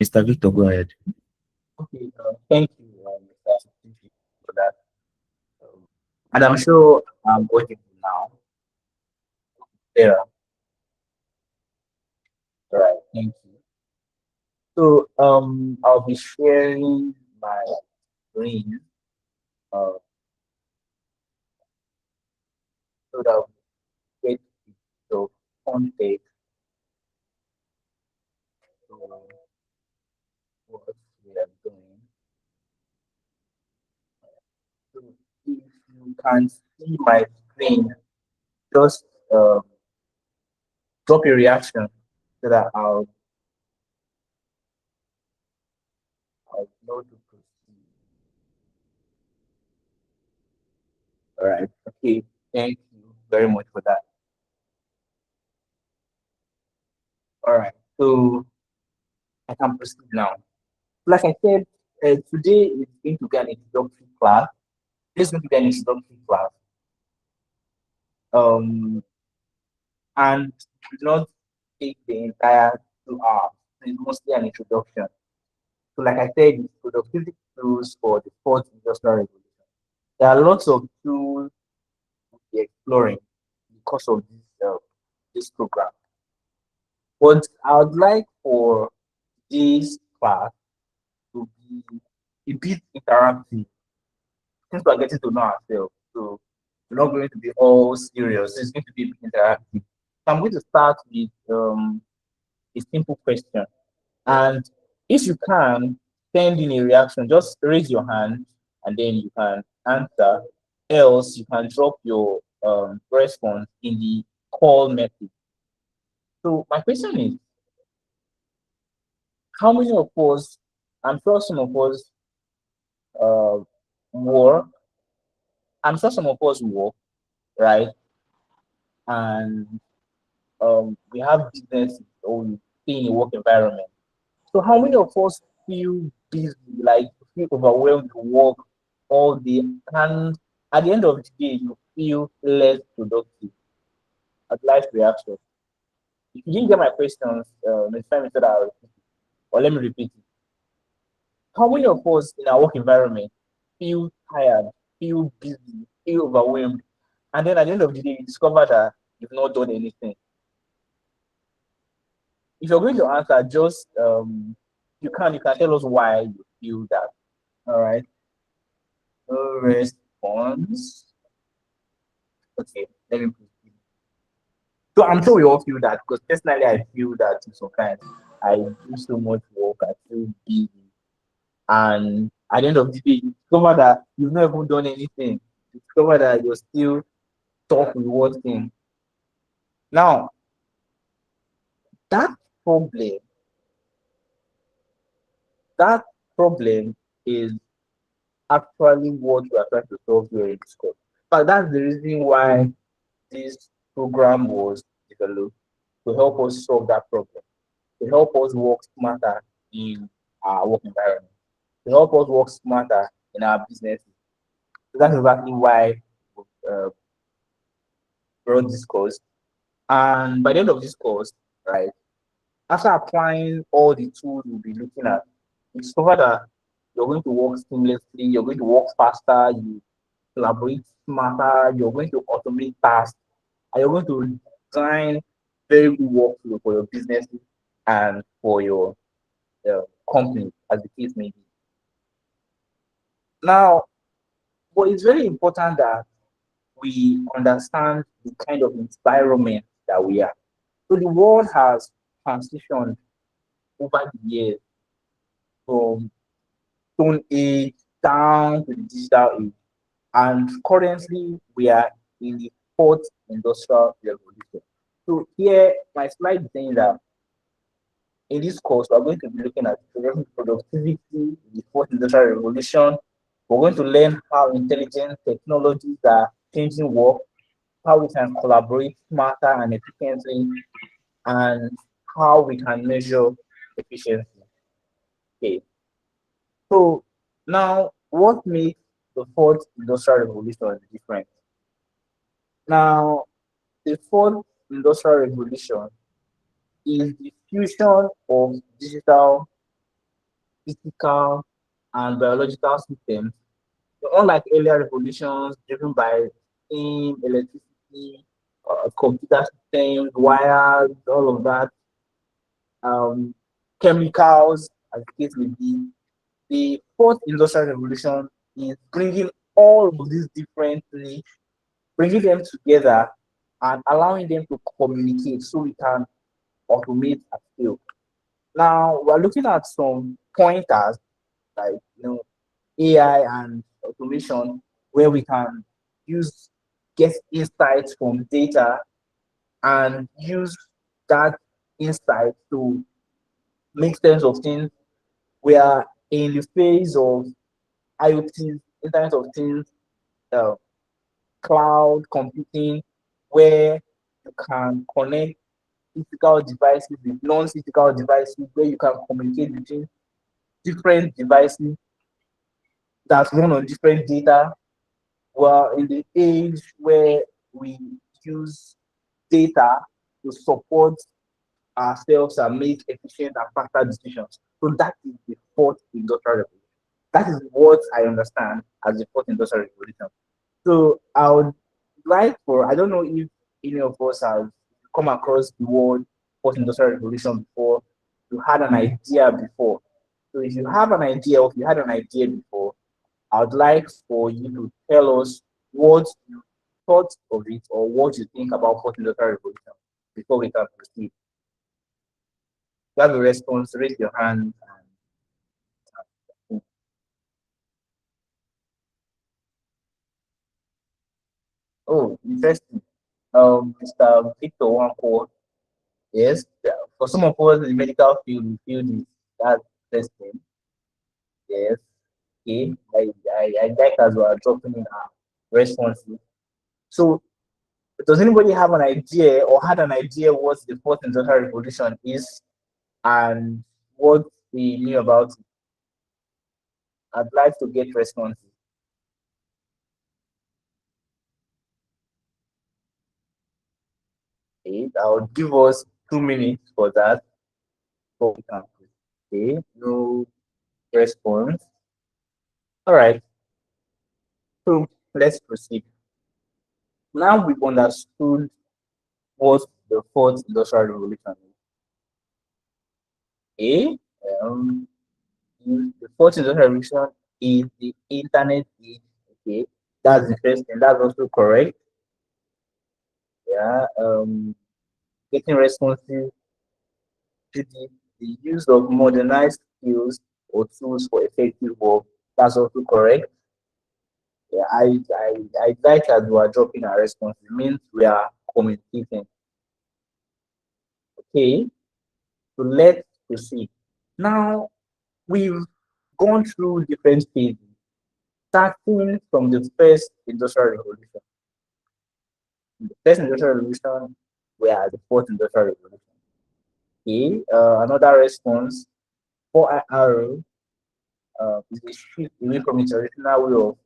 Mr. Victor, go ahead. Okay, thank you, Mr. Chief, for that. Um, and I'm sure I'm working now. There, right? Thank you. So, I'll be sharing my screen, uh, so that we get the context to what we are doing. So, if you can see my screen, just drop a reaction so that I'll know to proceed. All right. Okay. Thank you very much for that. All right. So I can proceed now. Like I said, today is going to be an introductory class. This is going to be an introductory class. And do not take the entire 2 hours. It's mostly an introduction. So, like I said, it's productivity tools for the fourth industrial revolution. There are lots of tools to be exploring because of this program. But I would like for this class to be a bit interactive since we're getting to know ourselves. So we're not going to be all serious. It's going to be a bit interactive. So I'm going to start with a simple question. And if you can send in a reaction, just raise your hand and then you can answer. Else, you can drop your response in the call message. So my question is, how many of us, I'm sure some of us uh, work, I'm sure some of us work, right? And we have business or we stay in a work environment. So how many of us feel busy, like feel overwhelmed with work all day, and at the end of the day, you feel less productive? I'd like reaction. If you didn't get my questions, next time instead I'll repeat it. Or let me repeat it. How many of us in our work environment feel tired, feel busy, feel overwhelmed, and then at the end of the day, you discover that you've not done anything? If you're going to answer, just you can tell us why you feel that. All right. No response. Okay, let me proceed. So I'm sure we all feel that because personally I feel that sometimes I do so much work, I feel busy, and at the end of the day, you discover that you've not even done anything. You discover that you're still stuck with one thing. Now, that problem, that problem is actually what we are trying to solve here in this course. But that's the reason why this program was developed to help us solve that problem, to help us work smarter in our work environment, to help us work smarter in our businesses. So that's exactly why we wrote this course. And by the end of this course, right, after applying all the tools we'll be looking at, you discover that you're going to work seamlessly, you're going to work faster, you collaborate smarter, you're going to automate tasks, and you're going to design very good workflow for your business and for your uh, company, as the case may be. Now, but it's very important that we understand the kind of environment that we are. So the world has transitioned over the years from stone age down to the digital age. And currently we are in the fourth industrial revolution. So here my slide is saying that in this course we're going to be looking at productivity, the fourth industrial revolution. We're going to learn how intelligent technologies are changing work, how we can collaborate smarter and efficiently, and how we can measure efficiency. Okay. So now what makes the fourth industrial revolution different? Now the fourth industrial revolution is the fusion of digital physical, and biological systems. So unlike earlier revolutions driven by steam, electricity, computer systems, wires, all of that, um, chemicals, as the case may be, the fourth industrial revolution is bringing all of these different things, bringing them together and allowing them to communicate so we can automate at scale. Now we're looking at some pointers like AI and automation where we can use get insights from data and use that insight to make sense of things. We are in the phase of IoT, Internet of Things, uh, cloud computing, where you can connect physical devices with non-physical devices, where you can communicate between different devices that run on different data. We're in the age where we use data to support ourselves and make efficient and faster decisions. So that is the fourth industrial revolution. That is what I understand as the fourth industrial revolution. So I would like for, I don't know if any of us have come across the word fourth industrial revolution before, you had an idea before. So if you have an idea or if you had an idea before, I would like for you to tell us what you thought of it or what you think about fourth industrial revolution before we can proceed. If you have a response, raise your hand. And, oh, interesting. Mr. Victor Wanko, yes, yeah, for some of us in the medical field, we feel this. That's interesting. Yes, okay. I like as we are dropping in our responses. So, does anybody have an idea or had an idea what the fourth industrial revolution is and what they knew about it? I'd like to get responses. Okay, I'll give us 2 minutes for that. So we can okay, no response. All right, so let's proceed. Now we've understood what the fourth industrial revolution is. Okay, um, the fourth industrial revolution is the internet age. Okay, that's interesting. That's also correct. Yeah, getting responses to the use of modernized skills or tools for effective work. That's also correct. Yeah, I like as we are dropping our response. It means we are communicating. Okay, so let's proceed. Now we've gone through different phases, starting from the first industrial revolution. The first industrial revolution, we are at the fourth industrial revolution. Okay, another response for arrow is a shift away from the traditional way of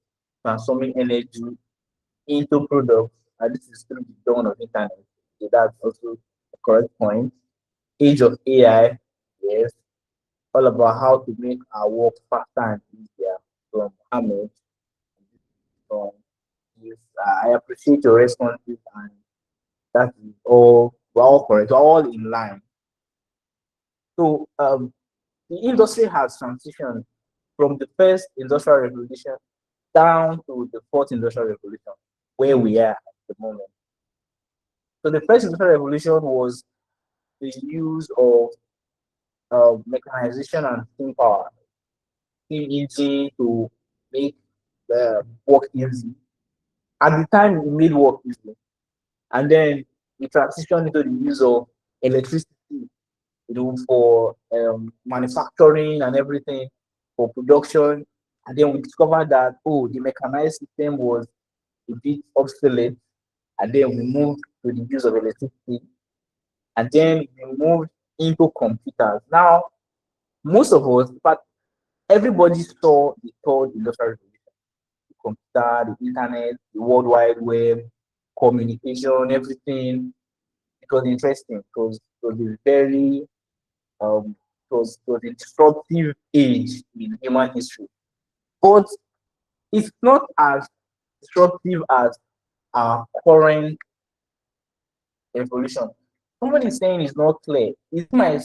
transforming energy into products, and this is through the dawn of internet. Okay, that's also a correct point. Age of AI, yes, all about how to make our work faster and easier from Ahmed. From yes, I appreciate your responses, and that is all. We're all correct. We're all in line. So the industry has transitioned from the first industrial revolution down to the fourth industrial revolution, where we are at the moment. So the first industrial revolution was the use of mechanization and steam power, steam engine to make the work easy. At the time, it made work easy, and then we transitioned into the use of electricity, for manufacturing and everything, for production. And then we discovered that the mechanized system was a bit obsolete, and then we moved to the use of electricity, and then we moved into computers. Now, most of us, but everybody saw the third industrial revolution, the computer, the internet, the World Wide Web, communication, everything. It was interesting because it was a very it was a disruptive age in human history. But it's not as disruptive as our current evolution. Somebody is saying it's not clear. Is it my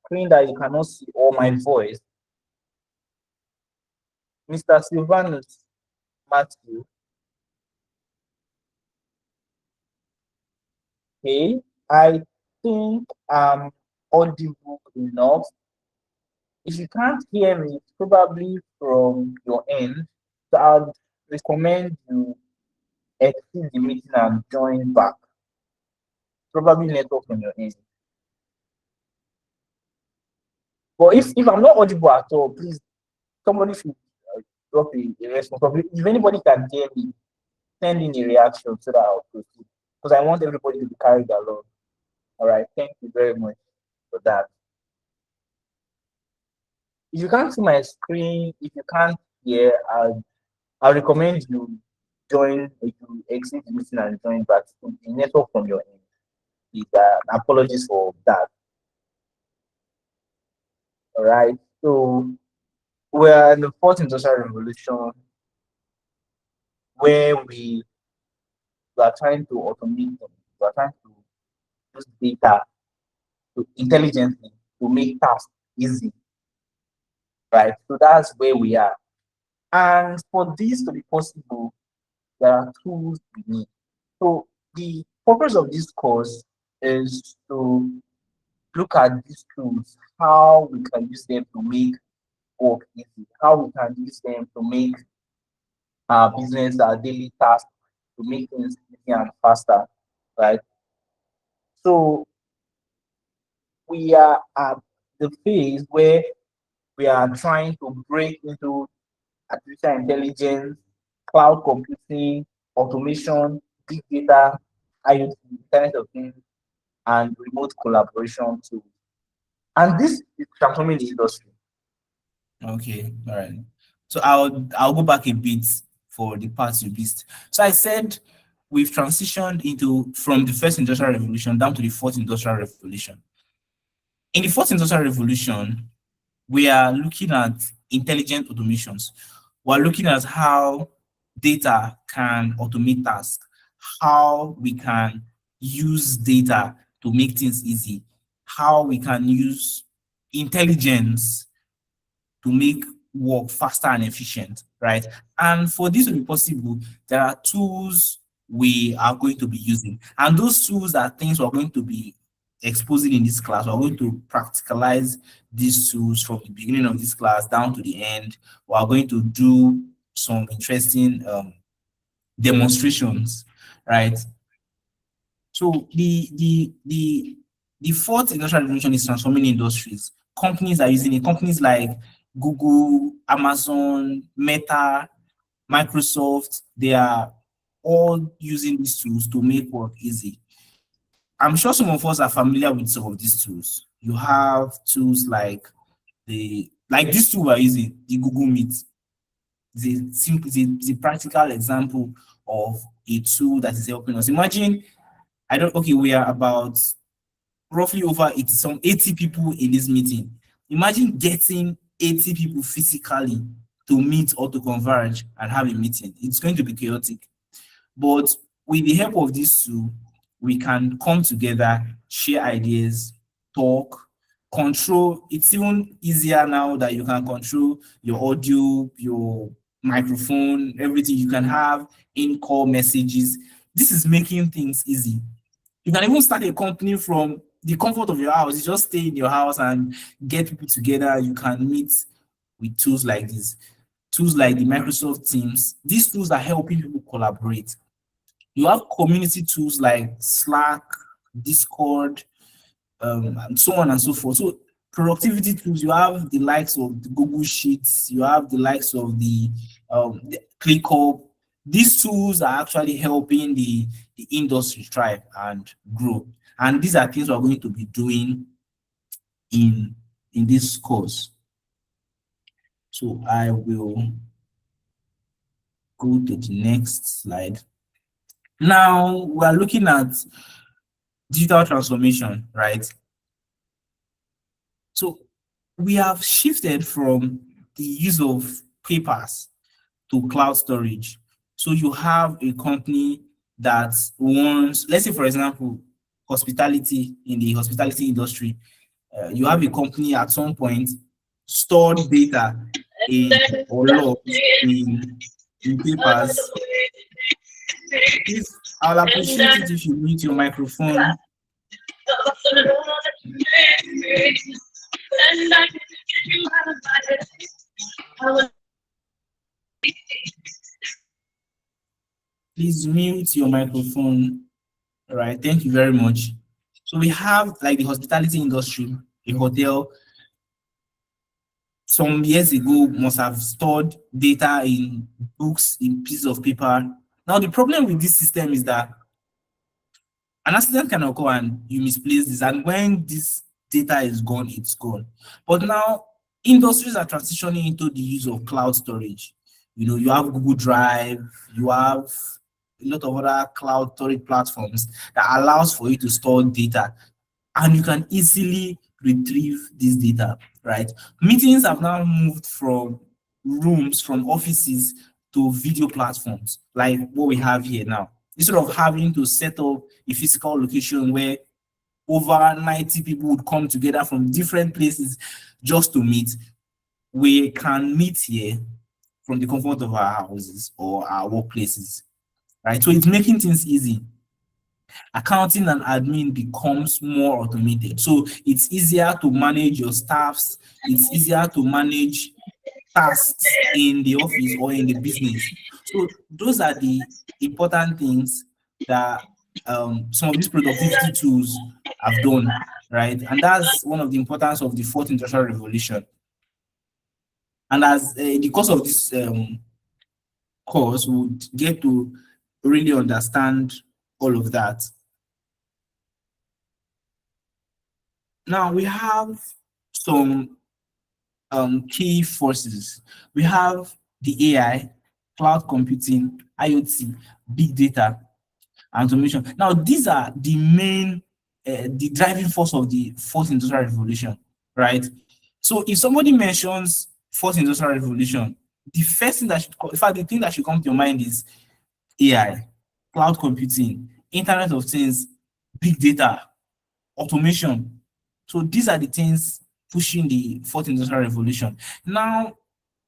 screen that you cannot see or my voice? Mr. Silvanus Matthew, hey, I think I'm audible enough. If you can't hear me, it's probably from your end. So I'd recommend you exit the meeting and join back. Probably network from your end. But if I'm not audible at all, please somebody should drop a response. If anybody can hear me, send in a reaction so that I'll proceed. Because I want everybody to be carried along. All right. Thank you very much for that. If you can't see my screen, if you can't hear, I recommend you you exit the meeting and join back to the network from your end. Please, apologies for that. All right. So we're in the fourth industrial revolution where we are trying to automate them. We are trying to use data to intelligently to make tasks easy. Right. So that's where we are. And for this to be possible, there are tools we need. So the purpose of this course is to look at these tools, how we can use them to make work easy, how we can use them to make our business, our daily tasks, to make things easier and faster, right? So we are at the phase where we are trying to break into artificial intelligence, cloud computing, automation, big data, IoT, Internet of Things, and remote collaboration tools. And this is transforming the industry. Okay, all right. So I'll go back a bit for the parts you missed. So I said we've transitioned into from the first industrial revolution down to the fourth industrial revolution. In the fourth industrial revolution, we are looking at intelligent automations. We're looking at how data can automate tasks, how we can use data to make things easy, how we can use intelligence to make work faster and efficient, right? And for this to be possible, there are tools we are going to be using. And those tools are things we're going to be exposing in this class. We're going to practicalize these tools from the beginning of this class down to the end. We're going to do some interesting demonstrations, right? So the fourth industrial revolution is transforming industries. Companies are using it. Companies like Google, Amazon, Meta, Microsoft, they are all using these tools to make work easy. I'm sure some of us are familiar with some of these tools. You have tools like this tool we're using, the Google Meet. It's a practical example of a tool that is helping us. Imagine, okay, we are about roughly over 80 people in this meeting. Imagine getting 80 people physically to meet or to converge and have a meeting. It's going to be chaotic. But with the help of these two, we can come together, share ideas, talk, control. It's even easier now that you can control your audio, your microphone, everything. You can have in-call messages. This is making things easy. You can even start a company from the comfort of your house. You just stay in your house and get people together. You can meet with tools like this, tools like the Microsoft Teams. These tools are helping people collaborate. You have community tools like Slack, Discord, and so on and so forth. So productivity tools, you have the likes of the Google Sheets, you have the likes of the ClickUp. These tools are actually helping the industry thrive and grow. And these are things we're going to be doing in this course. So I will go to the next slide. Now we're looking at digital transformation, right? So we have shifted from the use of papers to cloud storage. So you have a company that wants, let's say, for example, hospitality in the hospitality industry. You have a company at some point stored data in or logged in papers. Please, I'll appreciate it if you mute your microphone. Please mute your microphone. All right, thank you very much. So we have like the hospitality industry, a hotel some years ago must have stored data in books, in pieces of paper. Now the problem with this system is that an accident can occur and you misplace this, and when this data is gone, it's gone. But now industries are transitioning into the use of cloud storage. You know, you have Google Drive, you have a lot of other cloud storage platforms that allows for you to store data, and you can easily retrieve this data, right? Meetings have now moved from rooms, from offices to video platforms like what we have here now. Instead of having to set up a physical location where over 90 people would come together from different places just to meet, we can meet here from the comfort of our houses or our workplaces, right? So it's making things easy. Accounting and admin becomes more automated. So it's easier to manage your staffs, it's easier to manage tasks in the office or in the business. So those are the important things that some of these productivity tools have done, right? And that's one of the importance of the fourth industrial revolution. And as in the course of this course, we would get to really understand all of that. Now we have some key forces. We have the AI, cloud computing, IoT, big data, and automation. Now these are the main, the driving force of the fourth industrial revolution, right? So if somebody mentions fourth industrial revolution, the first thing that should, in fact, the thing that should come to your mind is AI, cloud computing, Internet of Things, big data, automation. So these are the things pushing the fourth industrial revolution. Now,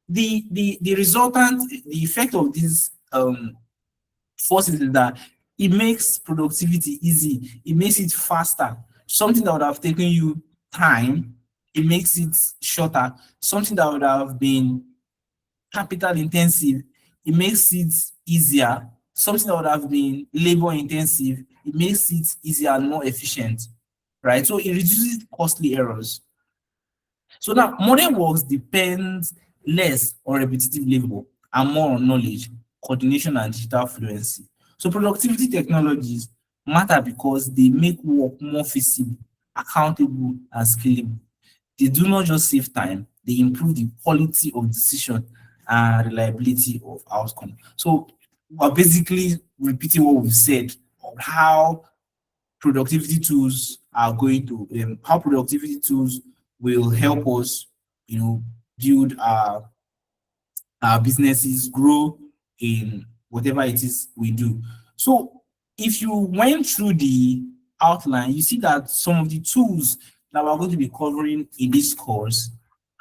the resultant, the effect of these forces is that it makes productivity easy, it makes it faster. Something that would have taken you time, it makes it shorter. Something that would have been capital intensive, it makes it easier. Something that would have been labor intensive, it makes it easier and more efficient, right? So it reduces costly errors. So now modern works depends less on repetitive labor and more on knowledge, coordination, and digital fluency. So productivity technologies matter because they make work more feasible, accountable, and scalable. They do not just save time, they improve the quality of decision and reliability of outcome. So we're basically repeating what we've said on how productivity tools will help us, you know, build our businesses, grow in whatever it is we do. So if you went through the outline, you see that some of the tools that we're going to be covering in this course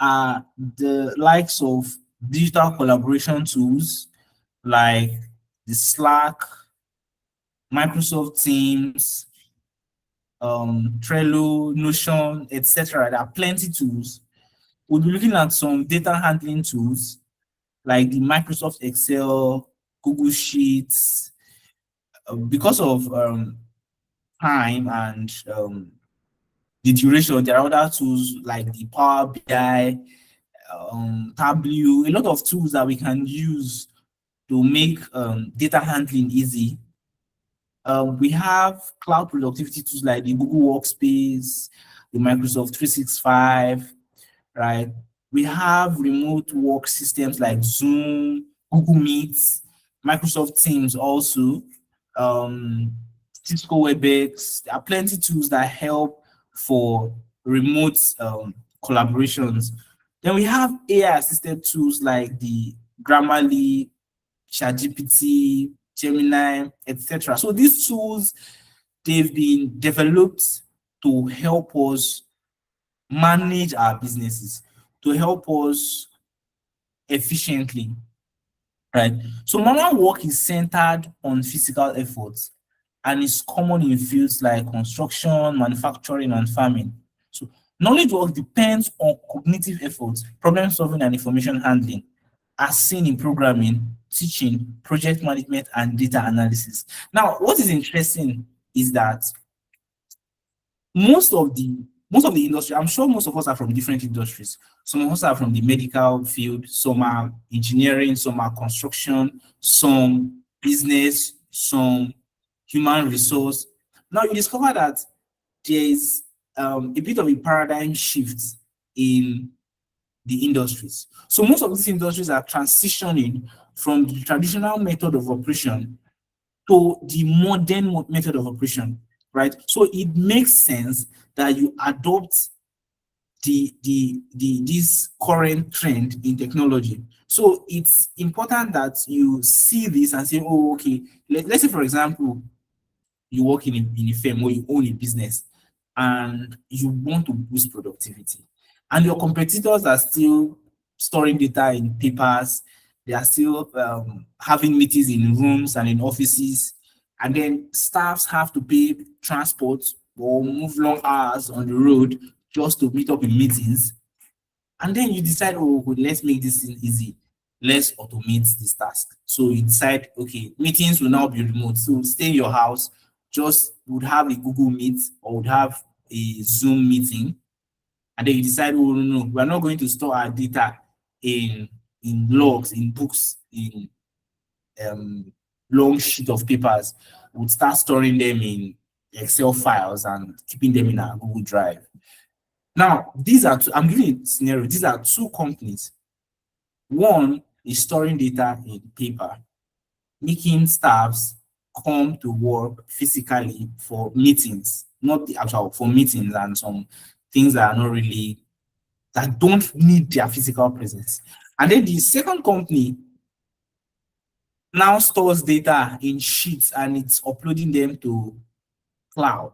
are the likes of digital collaboration tools like the Slack, Microsoft Teams, Trello, Notion, etc. There are plenty tools. We'll be looking at some data handling tools like the Microsoft Excel, Google Sheets. Because of time and the duration, there are other tools like the Power BI, Tableau, a lot of tools that we can use to make data handling easy. We have cloud productivity tools like the Google Workspace, the Microsoft 365, right? We have remote work systems like Zoom, Google Meets, Microsoft Teams also, um, Cisco WebEx. There are plenty tools that help for remote collaborations. Then we have AI assisted tools like the Grammarly, ChatGPT, Gemini, etc. So these tools, they've been developed to help us manage our businesses, to help us efficiently, right? So manual work is centered on physical efforts and is common in fields like construction, manufacturing, and farming. So knowledge work depends on cognitive efforts, problem solving, and information handling, as seen in programming, teaching, project management, and data analysis. Now, what is interesting is that most of the most of the industry, I'm sure most of us are from different industries. Some of us are from the medical field, some are engineering, some are construction, some business, some human resource. Now you discover that there is a bit of a paradigm shift in the industries. So most of these industries are transitioning from the traditional method of operation to the modern method of operation, right? So it makes sense that you adopt this current trend in technology. So it's important that you see this and say, oh, okay, let's say for example, you work in a firm where you own a business and you want to boost productivity. And your competitors are still storing data in papers, they are still having meetings in rooms and in offices, and then staffs have to pay transport or move long hours on the road just to meet up in meetings. And then you decide, oh, okay, let's make this thing easy. Let's automate this task. So you decide, okay, meetings will now be remote. So stay in your house, just would have a Google Meet or would have a Zoom meeting. And then you decide, oh, no, no, we're not going to store our data in logs, in books, in um, long sheet of papers. We'll start storing them in Excel files and keeping them in our Google Drive. Now, these are two, I'm giving a scenario. These are two companies. One is storing data in paper, making staffs come to work physically for meetings, not the actual for meetings and some things that are not really that don't need their physical presence. And then the second company now stores data in sheets and it's uploading them to cloud.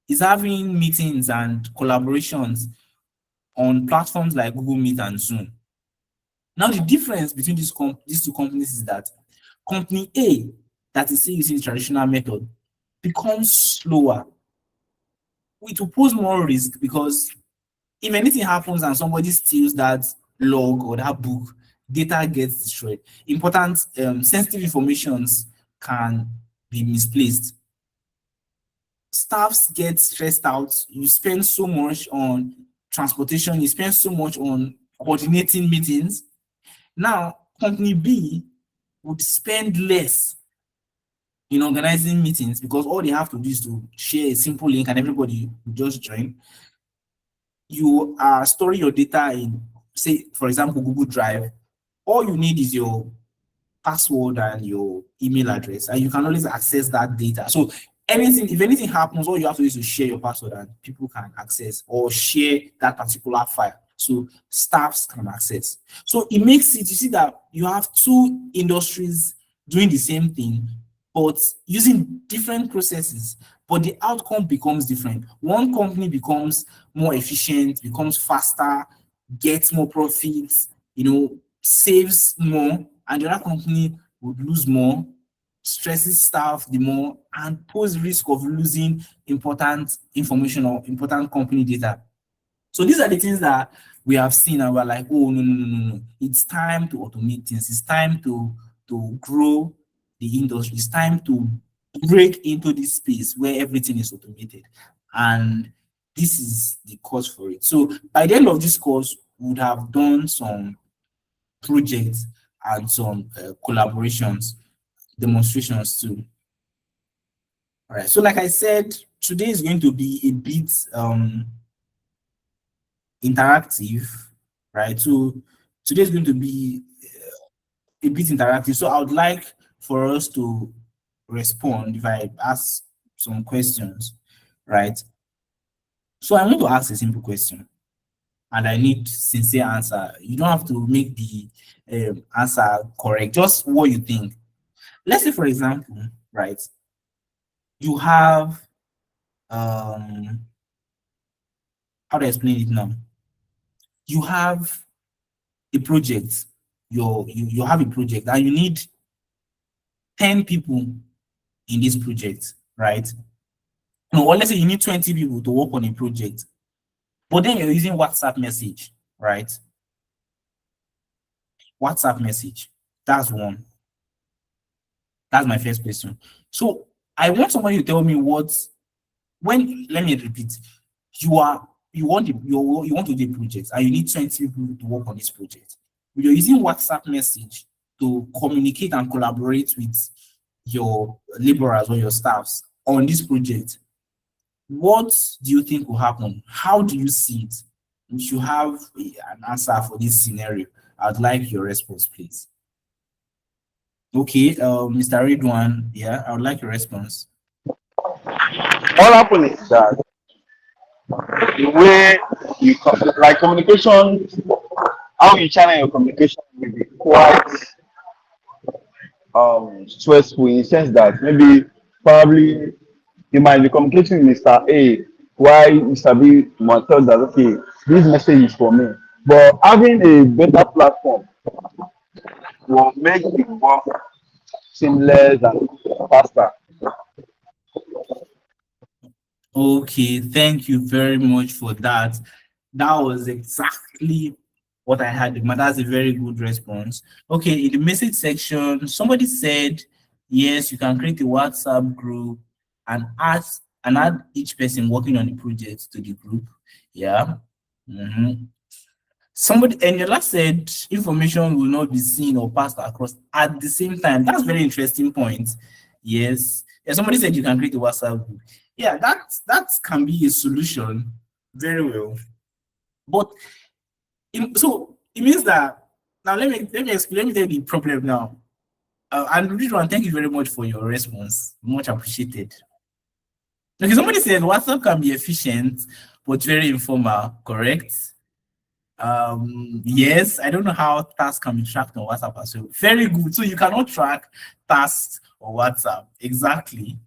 It's having meetings and collaborations on platforms like Google Meet and Zoom. Now, the difference between these two companies is that company A, that is still using the traditional method, becomes slower. It will pose more risk because if anything happens and somebody steals that log or that book, data gets destroyed. Important sensitive informations can be misplaced. Staffs get stressed out. You spend so much on transportation, you spend so much on coordinating meetings. Now, company B would spend less in organizing meetings because all they have to do is to share a simple link and everybody will just join. You are storing your data in, say, for example, Google Drive. All you need is your password and your email address, and you can always access that data. So anything, if anything happens, all you have to do is to share your password and people can access or share that particular file. So staffs can access. So it makes it, you see that you have two industries doing the same thing, but using different processes, but the outcome becomes different. One company becomes more efficient, becomes faster, gets more profits, saves more, and the other company would lose more, stresses staff the more, and pose risk of losing important information or important company data. So these are the things that we have seen, and we're like, oh no, no, no, no, no. It's time to automate things. It's time to grow the industry. It's time to break into this space where everything is automated. And this is the cause for it. So by the end of this course, we would have done some projects and some collaborations, demonstrations too. All right. So like I said, today is going to be a bit interactive, right? So today is going to be a bit interactive. So I would like for us to respond if I ask some questions, right? So I want to ask a simple question, and I need sincere answer. You don't have to make the answer correct, just what you think. Let's say, for example, right, you have how do I explain it now? You have a project, you have a project, and you need 10 people in this project, right? No, or let's say you need 20 people to work on a project, but then you're using WhatsApp message, right? WhatsApp message. That's one. That's my first question. So I want somebody to tell me what, when, let me repeat, you are, you want to do a project and you need 20 people to work on this project. You're using WhatsApp message to communicate and collaborate with your laborers or your staffs on this project. What do you think will happen? How do you see it? If you have an answer for this scenario, I'd like your response, please. Okay, Mr. Ridwan, yeah, I would like your response. What happened is that the way like communication, how you channel your communication will be quite stressful in the sense that maybe probably you might be communicating with Mr. A while Mr. B might tell that okay, this message is for me. But having a better platform will make the work seamless and faster. Okay, thank you very much for that. That was exactly what I had. But that's a very good response. Okay, in the message section, somebody said, yes, you can create a WhatsApp group and add each person working on the project to the group. Yeah. Mhm. Somebody and your last said information will not be seen or passed across at the same time. That's very interesting point. Yes. Yeah, somebody said you can create a WhatsApp group. Yeah, that can be a solution very well. But so it means that now let me explain, let me tell you the problem now. And Ridwan, thank you very much for your response. Much appreciated. Okay, somebody said WhatsApp can be efficient but very informal, correct? Yes, I don't know how tasks can be tracked on WhatsApp as well. Very good. So you cannot track tasks on WhatsApp. Exactly.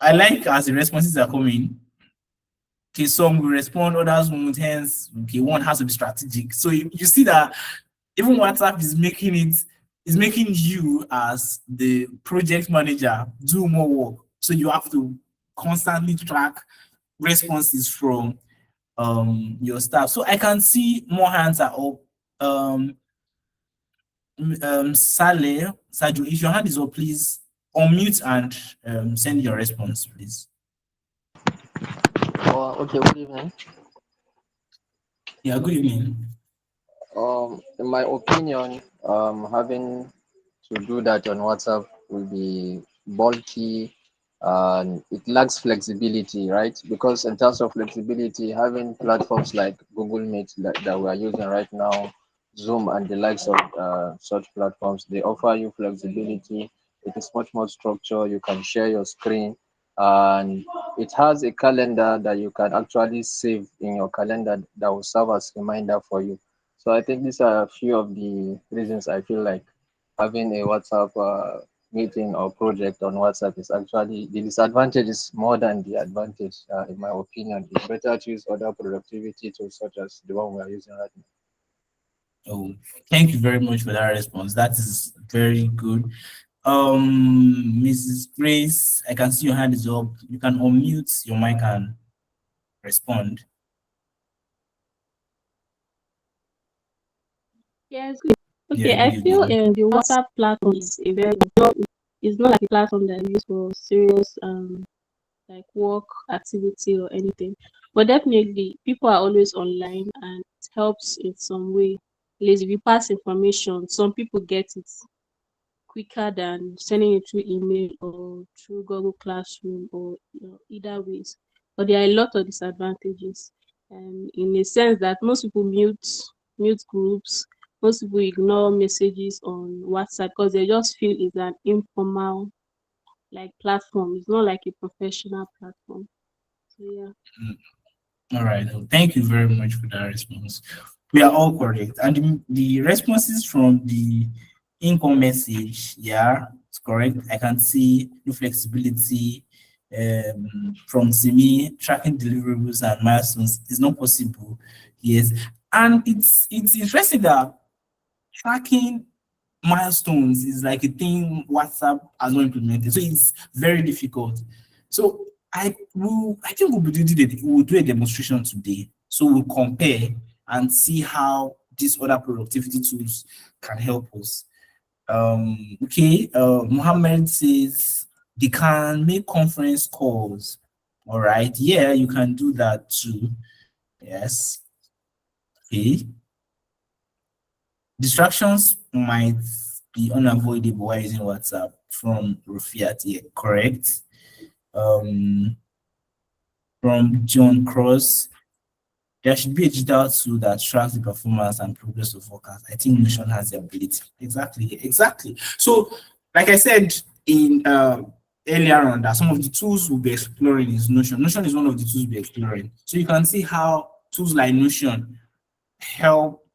I like as the responses are coming. Okay, some will respond, others won't. Hence, okay, one has to be strategic. So you see that even WhatsApp is making you as the project manager do more work. So you have to constantly track responses from your staff. So I can see more hands are up. Um Saleh, Saju, if your hand is up, please unmute and send your response, please. Oh, okay, good evening. Yeah, good evening. In my opinion, having to do that on WhatsApp will be bulky and it lacks flexibility, right? Because in terms of flexibility, having platforms like Google Meet that we are using right now, Zoom and the likes of such platforms, they offer you flexibility. It is much more structured. You can share your screen and it has a calendar that you can actually save in your calendar that will serve as reminder for you. So I think these are a few of the reasons I feel like having a WhatsApp meeting or project on WhatsApp is actually the disadvantage is more than the advantage, in my opinion. It's better to use other productivity tools such as the one we are using right now. Oh, thank you very much for that response. That is very good. Mrs. Grace, I can see your hand is up. You can unmute your mic and respond. Yes. Yeah, Okay, good I feel evening. the WhatsApp platform is a very it's not like a platform that is used for serious like work activity or anything. But definitely people are always online and it helps in some way. At least if you pass information, some people get it quicker than sending it through email or through Google Classroom or either ways. But there are a lot of disadvantages, in a sense that most people mute groups, most people ignore messages on WhatsApp because they just feel it's an informal like platform. It's not like a professional platform. So yeah. All right. Thank you very much for that response. We are all correct. And the responses from the income message, yeah, it's correct. I can see the flexibility from Simi tracking deliverables and milestones is not possible. Yes. And it's interesting that tracking milestones is like a thing WhatsApp has not implemented. So it's very difficult. So I think we'll do a demonstration today. So we'll compare and see how these other productivity tools can help us. Okay, Mohammed says they can make conference calls. All right, yeah, you can do that too. Yes. Okay. Distractions might be unavoidable while using WhatsApp from Rufiat. Yeah, correct. Um, from John Cross, there should be a digital tool that tracks the performance and progress of workers. I think Notion has the ability. Exactly, exactly. So, like I said in earlier on, that some of the tools we'll be exploring is Notion. Notion is one of the tools we'll be exploring. So you can see how tools like Notion help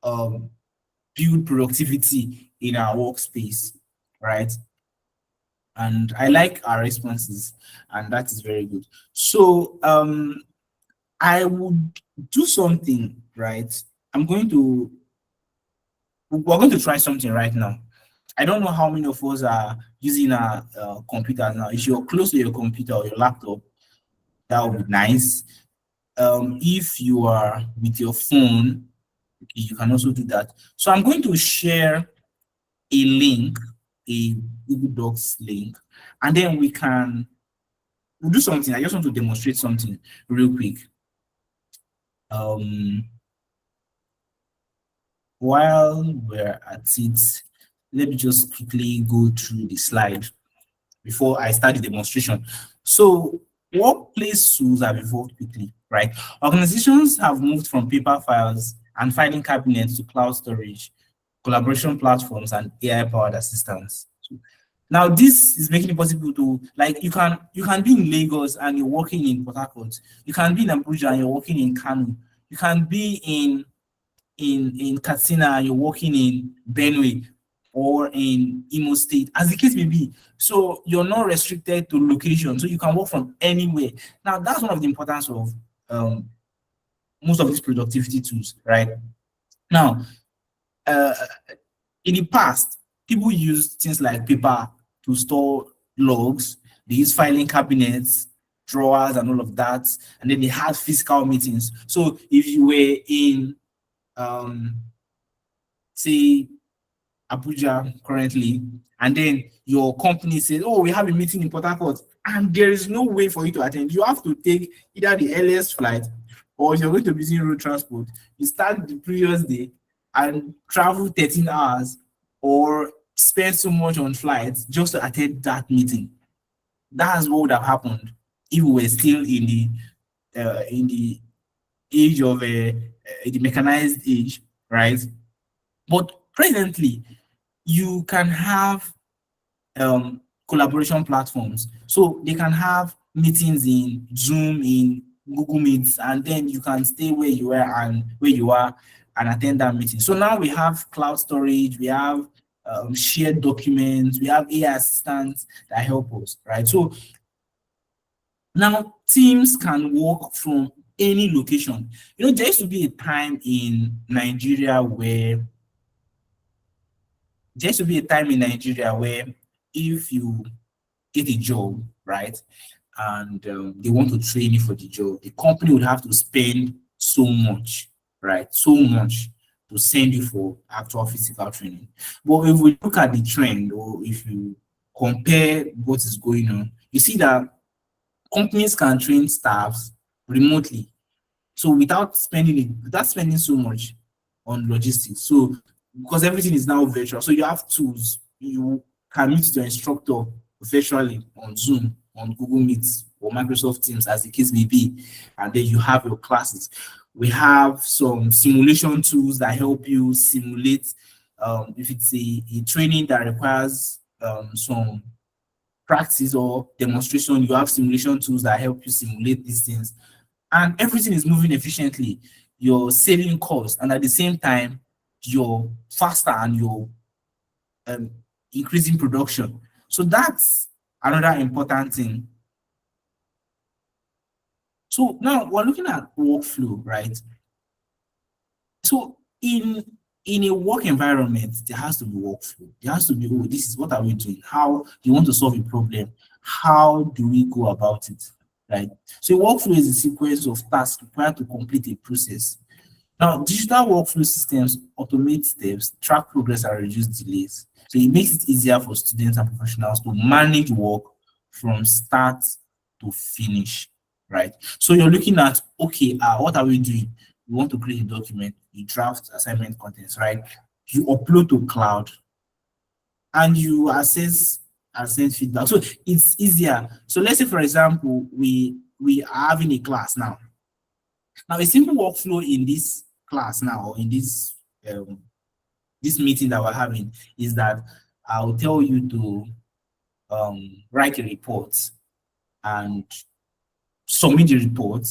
um, build productivity in our workspace, right? And I like our responses, and that is very good. So I would do something, right? I'm going to we're going to try something right now. I don't know how many of us are using our computers now. If you're close to your computer or your laptop, that would be nice. If you are with your phone, okay, you can also do that. So I'm going to share a link, a Google Docs link, and then we'll do something. I just want to demonstrate something real quick. Um, while we're at it, let me just quickly go through the slide before I start the demonstration. So workplace tools have evolved quickly, right? Organizations have moved from paper files and filing cabinets to cloud storage, collaboration platforms, and AI-powered assistants. Now this is making it possible to like you can be in Lagos and you're working in Port Harcourt. You can be in Abuja and you're working in Kano. You can be in Katsina and you're working in Benue or in Imo State, as the case may be. So you're not restricted to location, so you can work from anywhere. Now that's one of the importance of um, most of these productivity tools, right? Now, uh, in the past, people used things like paper to store logs. They used filing cabinets, drawers, and all of that. And then they had physical meetings. So if you were in, say, Abuja currently, and then your company says, "Oh, we have a meeting in Port Harcourt," and there is no way for you to attend. You have to take either the earliest flight, or if you're going to be using road transport, you start the previous day and travel 13 hours, or spend so much on flights just to attend that meeting. That's what would have happened if we were still in the age of the mechanized age, right? But presently, you can have collaboration platforms. So they can have meetings in Zoom, in Google Meets, and then you can stay where you are and attend that meeting. So now we have cloud storage, we have shared documents, we have AI assistants that help us, right? So now teams can work from any location. You know, there used to be a time in Nigeria where if you get a job, right, and they want to train you for the job, the company would have to spend so much, right, so much to send you for actual physical training. But if we look at the trend, or if you compare what is going on, you see that companies can train staffs remotely, so without spending so much on logistics. So because everything is now virtual, so you have tools. You can meet your instructor virtually on Zoom, on Google Meets or Microsoft Teams, as the case may be, and then you have your classes. We have some simulation tools that help you simulate if it's a training that requires some practice or demonstration. You have simulation tools that help you simulate these things. and everything is moving efficiently. You're saving costs, and at the same time, you're faster and you're um, increasing production. So that's another important thing. So now we're looking at workflow, right? So in a work environment, there has to be workflow. There has to be, oh, this is what are we doing? How you want to solve a problem? How do we go about it? Right. So a workflow is a sequence of tasks required to complete a process. Now, digital workflow systems automate steps, track progress, and reduce delays. So it makes it easier for students and professionals to manage work from start to finish, right? So you're looking at, okay, what are we doing? We want to create a document, you draft assignment contents, right? You upload to cloud and you assess and send feedback. So it's easier. So let's say, for example, we are having a class now. Now, a simple workflow in this class now, or in this meeting that we're having, is that I'll tell you to write a report and submit the report.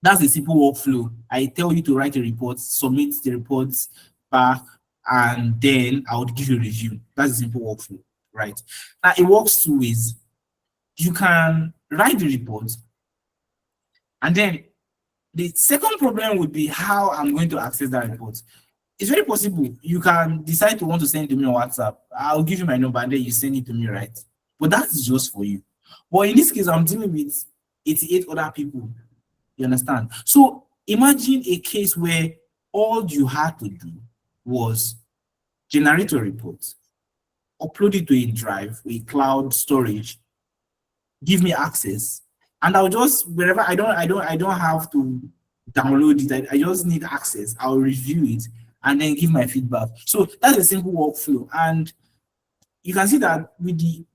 That's a simple workflow. I tell you to write a report, submit the reports back, and then I would give you a review. That's a simple workflow, right? Now, it works two ways. You can write the report, and then the second problem would be how I'm going to access that report. It's very possible you can decide to want to send it to me on WhatsApp. I'll give you my number and then you send it to me, right? But that's just for you. But in this case, I'm dealing with 88 other people. You understand? So imagine a case where all you had to do was generate a report, upload it to a drive, a cloud storage, give me access, and I'll just wherever I don't have to download it. I just need access. I'll review it and then give my feedback. So that's a simple workflow, and you can see that with the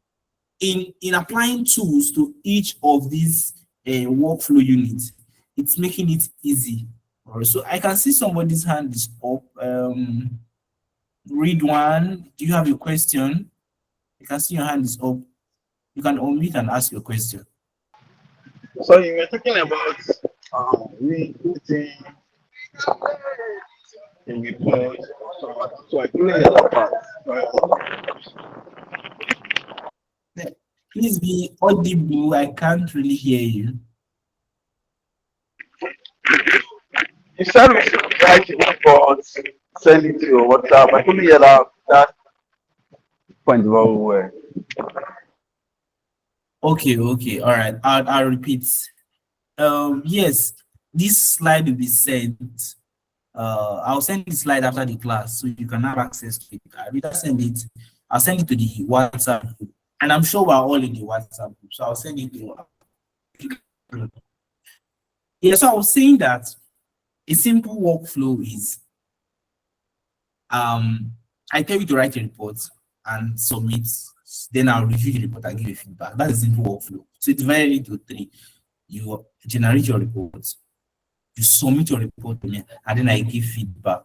in applying tools to each of these workflow units, it's making it easy. All right, so I can see somebody's hand is up. Read one. Do you have a question? I can see your hand is up. You can unmute and ask your question. So you were talking about we putting in report. So I couldn't hear that part. Please be audible. I can't really hear you. You said we should write a report, send it to your WhatsApp. I couldn't hear that point very well. Okay, all right. I'll repeat. Yes, this slide will be sent. I'll send the slide after the class so you can have access to it. I'll send it to the WhatsApp group. And I'm sure we're all in the WhatsApp group. So I'll send it to you. Yeah, so I was saying that a simple workflow is I tell you to write a report and submit, then I'll review the report and give you feedback. That's a simple workflow. So it's very little three. You generate your report, you submit your report to me, and then I give feedback.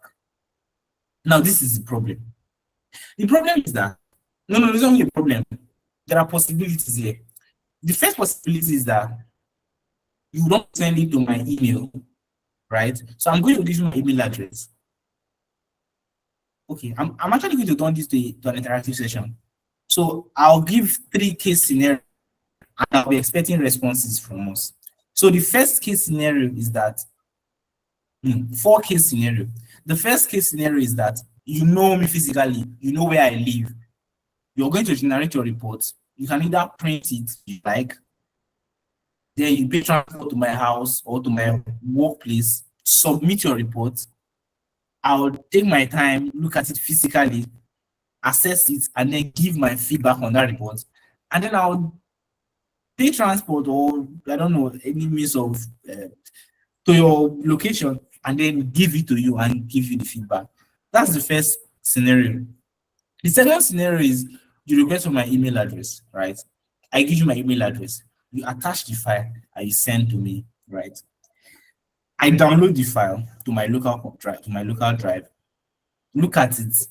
Now, this is the problem. The problem is that no, there's only a problem. There are possibilities here. The first possibility is that you don't send it to my email, right? So I'm going to give you my email address. Okay, I'm actually going to turn this to an interactive session. So I'll give 3 case scenarios and I'll be expecting responses from us. So the first case scenario is that 4 case scenario. The first case scenario is that you know me physically, you know where I live. You're going to generate your report. You can either print it if you like, then you pay transport to my house or to my workplace, submit your report. I'll take my time, look at it physically, assess it, and then give my feedback on that report. And then I'll pay transport or I don't know, any means of to your location and then give it to you and give you the feedback. That's the first scenario. The second scenario is you request for my email address, right? I give you my email address. You attach the file and you send to me, right? I download the file to my local drive, look at it,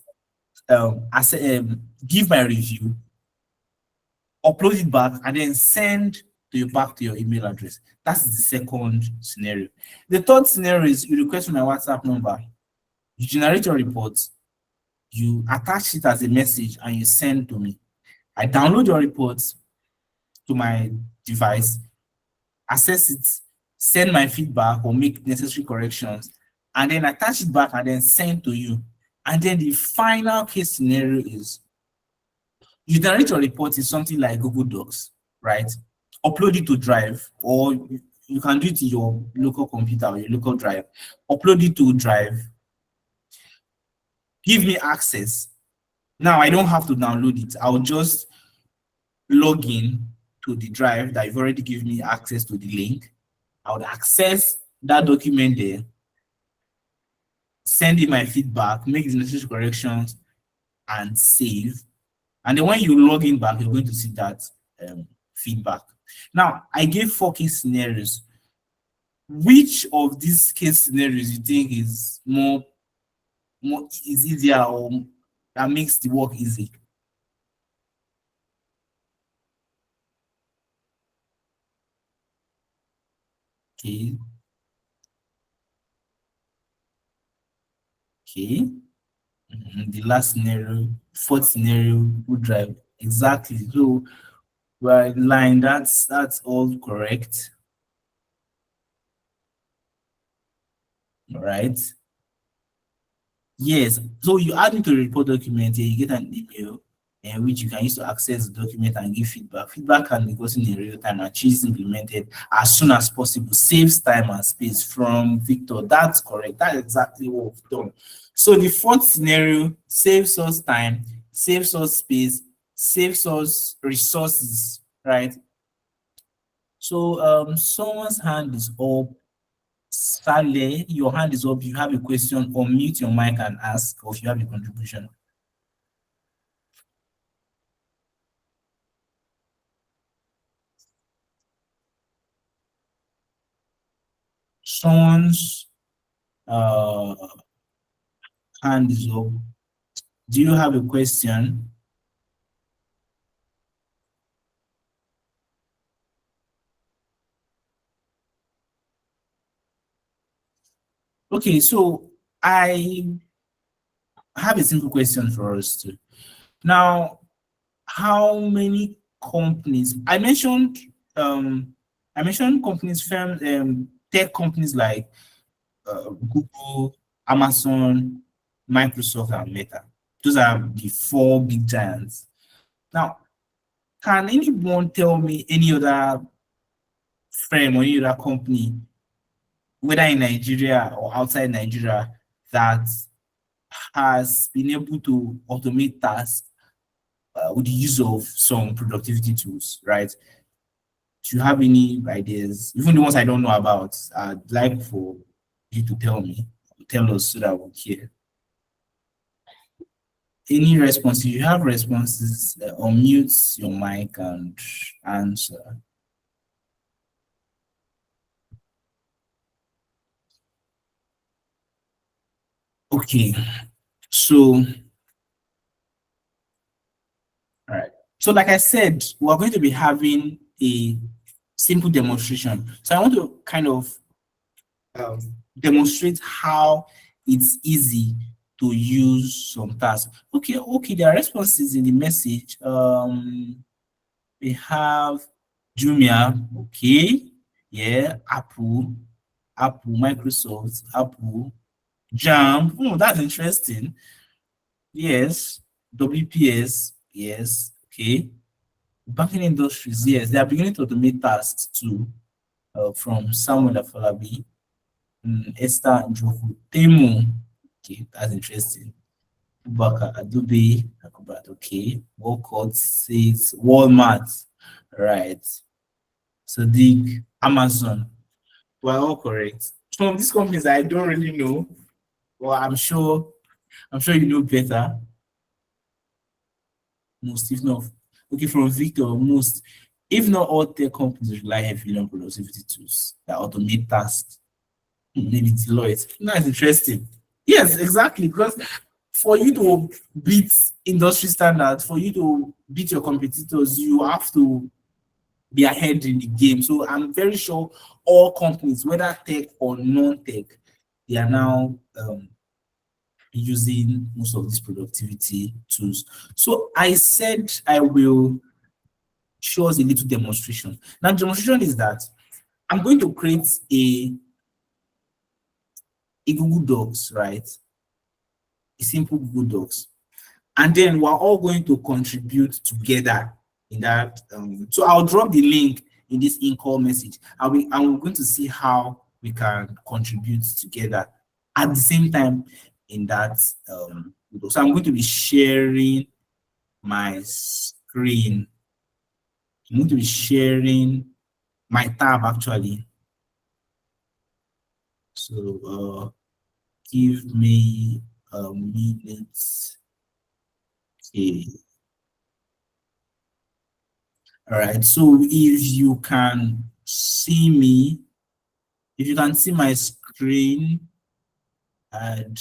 give my review, upload it back, and then send back to your email address. That's the second scenario. The third scenario is you request my WhatsApp number, you generate your report, you attach it as a message, and you send to me. I download your report to my device, access it, send my feedback or make necessary corrections, and then attach it back and then send to you. And then the final case scenario is you generate your report in something like Google Docs, right? Upload it to Drive, or you can do it in your local computer or your local drive. Upload it to Drive. Give me access. Now I don't have to download it. I'll just log in to the drive that you've already given me access to the link. I would access that document there, send in my feedback, make the necessary corrections, and save. And then when you log in back, you're going to see that feedback. Now, I gave 4 case scenarios. Which of these case scenarios you think is is easier or that makes the work easy? Okay. Okay. The last scenario, fourth scenario, Google Drive. Exactly. So we're in line. That's all correct. All right. Yes. So you add me to the report document here, you get an email in which you can use to access the document and give feedback. Feedback can be gotten in real time and changes implemented as soon as possible. Saves time and space from Victor. That's correct. That's exactly what we've done. So the fourth scenario saves us time, saves us space, saves us resources, right? So someone's hand is up. Sally, your hand is up. You have a question, unmute your mic and ask, or if you have a contribution. Someone's hand is up. Do you have a question? Okay, so I have a simple question for us too. Now, how many companies? I mentioned companies, firms, tech companies like Google, Amazon, Microsoft, and Meta. Those are the 4 big giants. Now, can anyone tell me any other firm or any other company, whether in Nigeria or outside Nigeria, that has been able to automate tasks with the use of some productivity tools, right? Do you have any ideas, even the ones I don't know about? I'd like for you to tell us so that we'll hear. Any responses? You have responses, unmute your mic and answer. Okay, so all right. So like I said, we're going to be having a simple demonstration. So I want to kind of demonstrate how it's easy to use some tasks. Okay, there are responses in the message. We have Jumia, okay, yeah, Apple, Microsoft, Apple, Jam. Oh, that's interesting. Yes, WPS, yes, okay. Banking industries, yes, they are beginning to automate tasks too. From Samuel Afolabi, Esther Njoku, Temu. Okay, that's interesting. Bubaka, Adobe, Acrobat, okay. Walcott says Walmart, right. Sadiq, Amazon. We're all correct. Some of these companies I don't really know, well, I'm sure you know better. Most, if not, okay, from Victor, most, if not all tech companies rely heavily on productivity tools that automate tasks. Maybe Deloitte. That's interesting. Yes, exactly. Because for you to beat industry standards, for you to beat your competitors, you have to be ahead in the game. So I'm very sure all companies, whether tech or non-tech, they are now using most of these productivity tools. So I said I will show us a little demonstration. Now, demonstration is that I'm going to create a Google Docs, right? A simple Google Docs. And then we're all going to contribute together in that. So I'll drop the link in this in-call message. And we're going to see how we can contribute together at the same time in that. So I'm going to be sharing my screen. I'm going to be sharing my tab actually. So give me a minute. Okay. All right. So if you can see me, if you can see my screen, and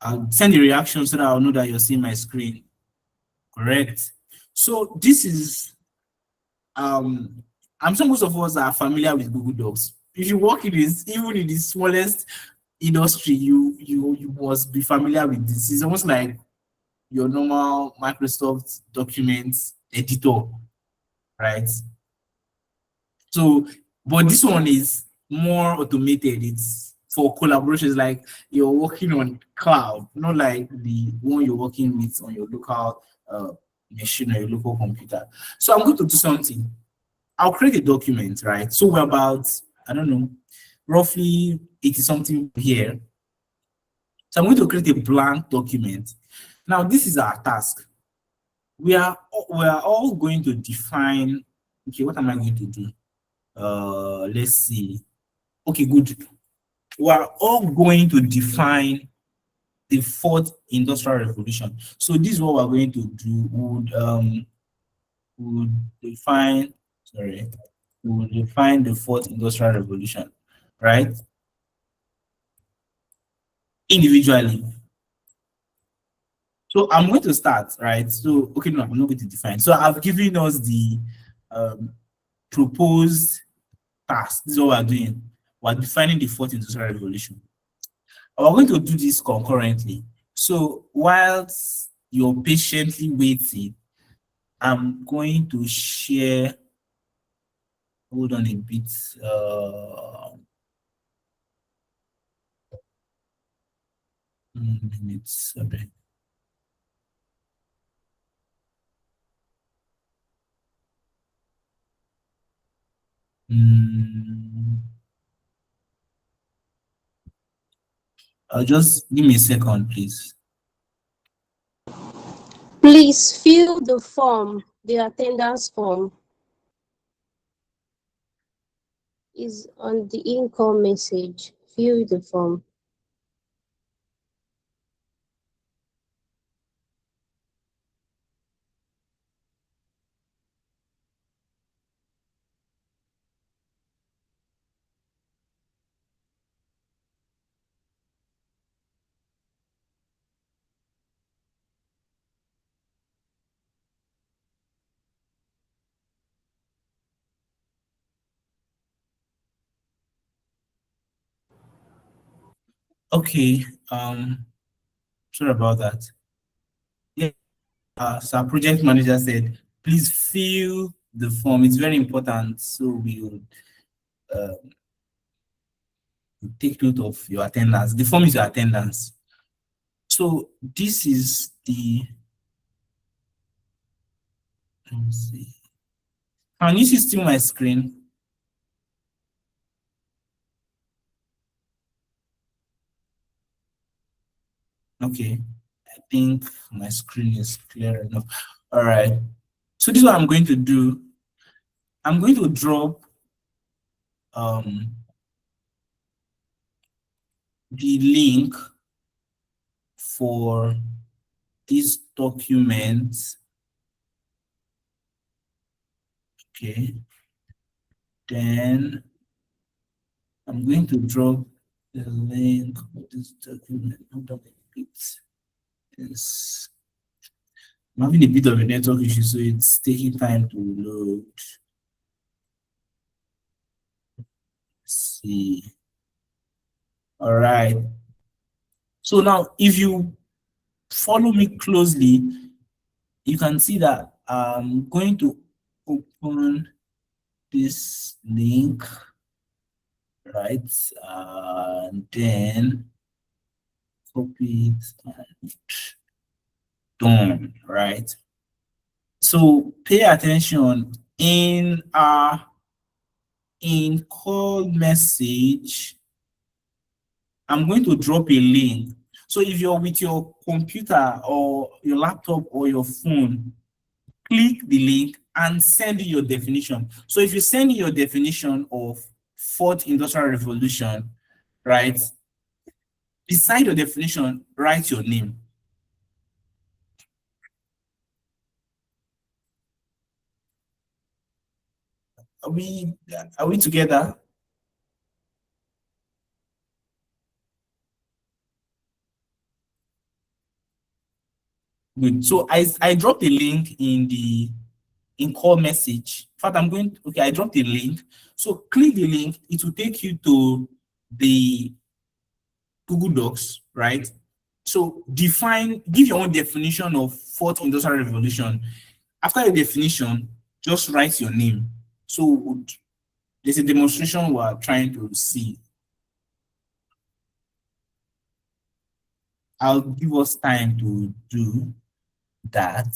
I'll send a reaction so that I'll know that you're seeing my screen. Correct. So this is I'm sure most of us are familiar with Google Docs. If you work in this, even in the smallest industry, you must be familiar with this. It's almost like your normal Microsoft Documents editor, right? So, but this one is more automated. It's for collaborations, like you're working on cloud, not like the one you're working with on your local machine or your local computer. So I'm going to do something. I'll create a document, right? So we're about, I don't know, roughly 80 something here. So I'm going to create a blank document. Now, this is our task. We are all going to define, okay, what am I going to do? Let's see. Okay, good. We are all going to define the fourth industrial revolution. So this is what we're going to do. Would define, sorry, we will define the fourth industrial revolution, right? Individually. So I'm going to start, right? So, okay, no, I'm not going to define. So I've given us the um, proposed task. This is what we're doing. We're defining the fourth industrial revolution. We're going to do this concurrently. So whilst you're patiently waiting, I'm going to share. Hold on a bit. Minutes. Sorry. Just give me a second, please. Please fill the form. The attendance form is on the in-call message. Fill the form. Okay. Sorry about that. Yeah. So our project manager said, please fill the form. It's very important. So we will take note of your attendance. The form is your attendance. So this is the. Let me see. Can you see still my screen? Okay. I think my screen is clear enough. All right. So this is what I'm going to do. I'm going to drop the link for this document. Okay. Then I'm going to drop the link of this document. This I'm having a bit of a network issue, so it's taking time to load. Let's see. All right. So now, if you follow me closely, you can see that I'm going to open this link, right? And then copy it and done, right? So pay attention in call message. I'm going to drop a link. So if you're with your computer or your laptop or your phone, click the link and send in your definition. So if you send in your definition of fourth industrial revolution, right? Beside your definition, write your name. Are we are we together? Good. So I dropped a link in call message. In fact, okay, I dropped a link. So click the link, it will take you to the Google Docs, right? So give your own definition of fourth industrial revolution. After your definition, just write your name. So there's a demonstration we're trying to see. I'll give us time to do that.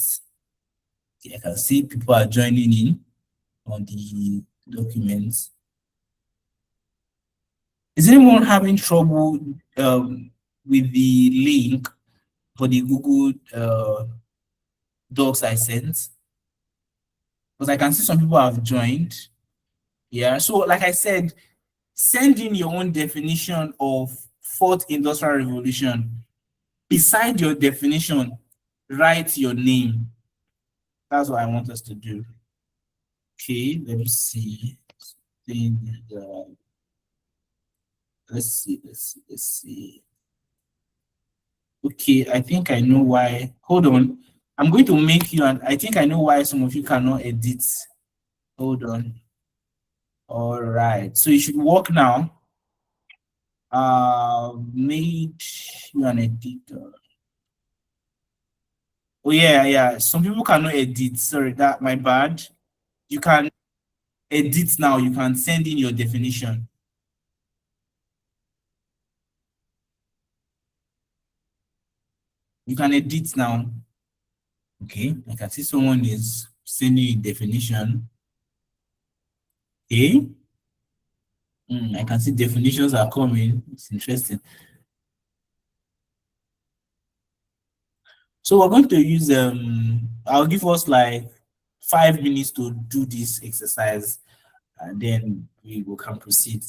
Okay, I can see people are joining in on the documents. Is anyone having trouble with the link for the Google Docs I sent? Because I can see some people have joined. Yeah, so like I said, send in your own definition of fourth industrial revolution. Beside your definition, write your name. That's what I want us to do. Okay, let me see. Let's see. Okay, I think I know why. Hold on. I'm going to make you, and I think I know why some of you cannot edit. Hold on. All right. So you should work now. Made you an editor. Oh yeah, yeah. Some people cannot edit. Sorry, that my bad. You can edit now. You can send in your definition. You can edit now. Okay, I can see someone is sending a definition. Okay. I can see definitions are coming. It's interesting. So we're going to use I'll give us like 5 minutes to do this exercise, and then we can proceed.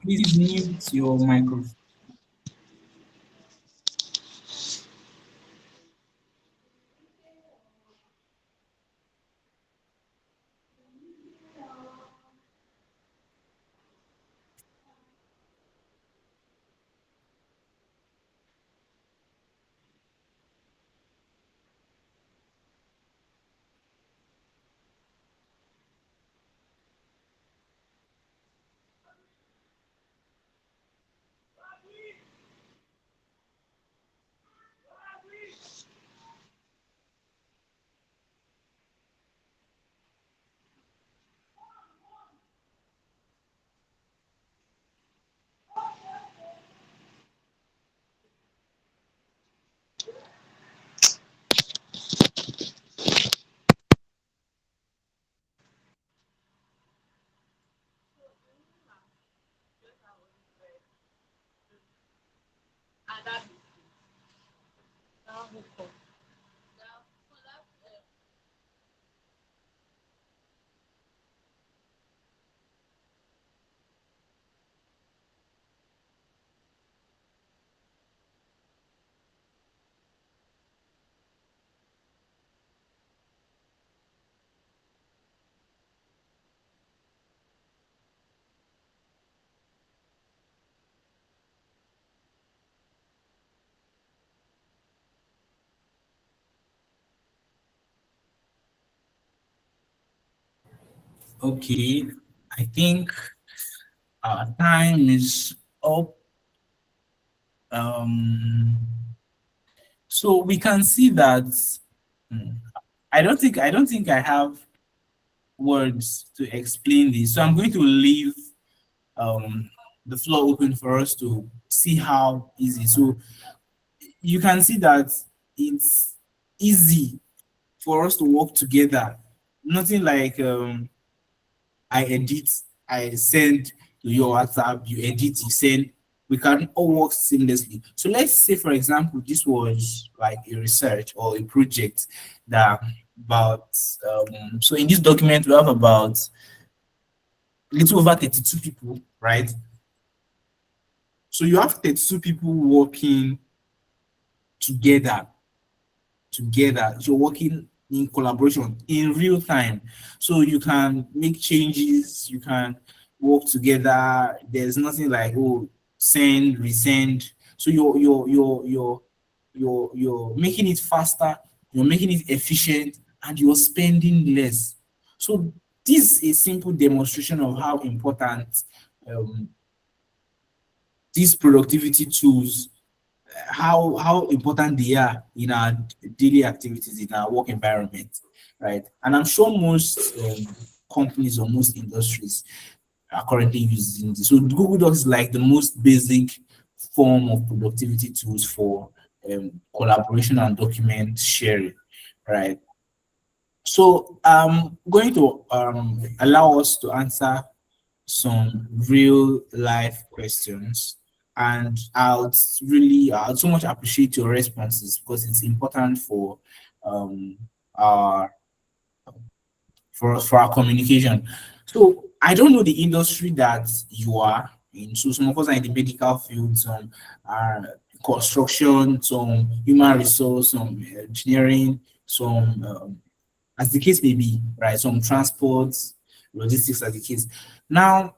Please mute your microphone. Okay, I think our time is up. Um, so we can see that. hmm, I don't think I have words to explain this. So I'm going to leave um the floor open for us to see how easy. So you can see that it's easy for us to work together. Nothing like I edit, I send to your WhatsApp, you edit, you send. We can all work seamlessly. So let's say, for example, this was like a research or a project that about so in this document we have about little over 32 people, right? So you have 32 people working together you're working in collaboration in real time, so you can make changes, you can work together. There's nothing like, oh, send, resend. So you're making it faster, you're making it efficient, and you're spending less. So this is a simple demonstration of how important um, these productivity tools, how important they are in our daily activities, in our work environment, right? And I'm sure most companies or most industries are currently using this. So Google Docs is like the most basic form of productivity tools for collaboration and document sharing, right? So I'm going to allow us to answer some real life questions. And I'd so much appreciate your responses because it's important um, our for our communication. So I don't know the industry that you are in. So some of us are in the medical field, some are construction, some human resource, some engineering, some as the case may be, right? Some transport, logistics as the case. Now,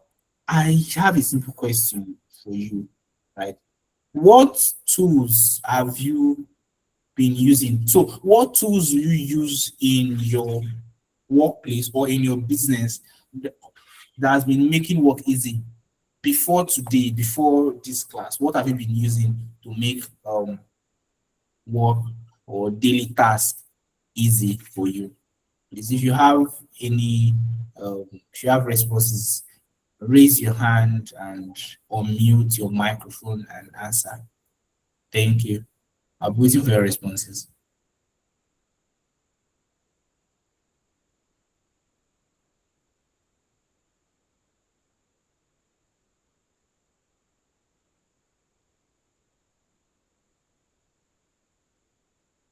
I have a simple question for you, right? What tools have you been using? So, what tools do you use in your workplace or in your business that has been making work easy before today, before this class? What have you been using to make work or daily tasks easy for you? Please, if you have any, if you have responses, raise your hand and unmute your microphone and answer. Thank you. I'm waiting for your responses.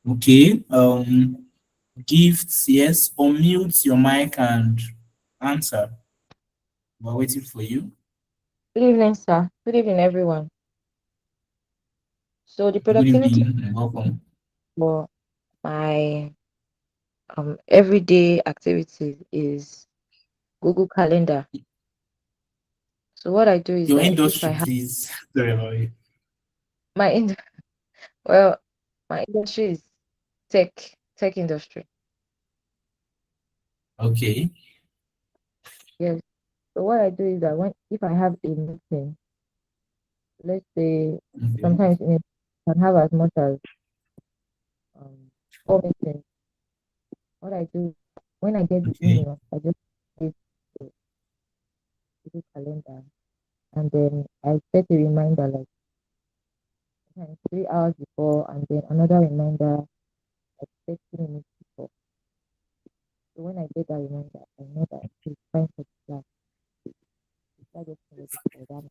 Okay. Gifts, yes. Unmute your mic and answer. We're waiting for you. Good evening, sir. Good evening, everyone. So the Good productivity evening and welcome. for my everyday activities is Google Calendar. So what I do is Your that if I industry, have please. Sorry about you. my in well, my industry is tech industry. Okay. Yes. So what I do is that when if I have a meeting, let's say Okay. sometimes in can have as much as four meetings. What I do when I get the Okay. email, I just get the Google Calendar and then I set a reminder like 3 hours before, and then another reminder like 30 minutes before. So when I get that reminder, I know that it's time for the class. I just ready for that.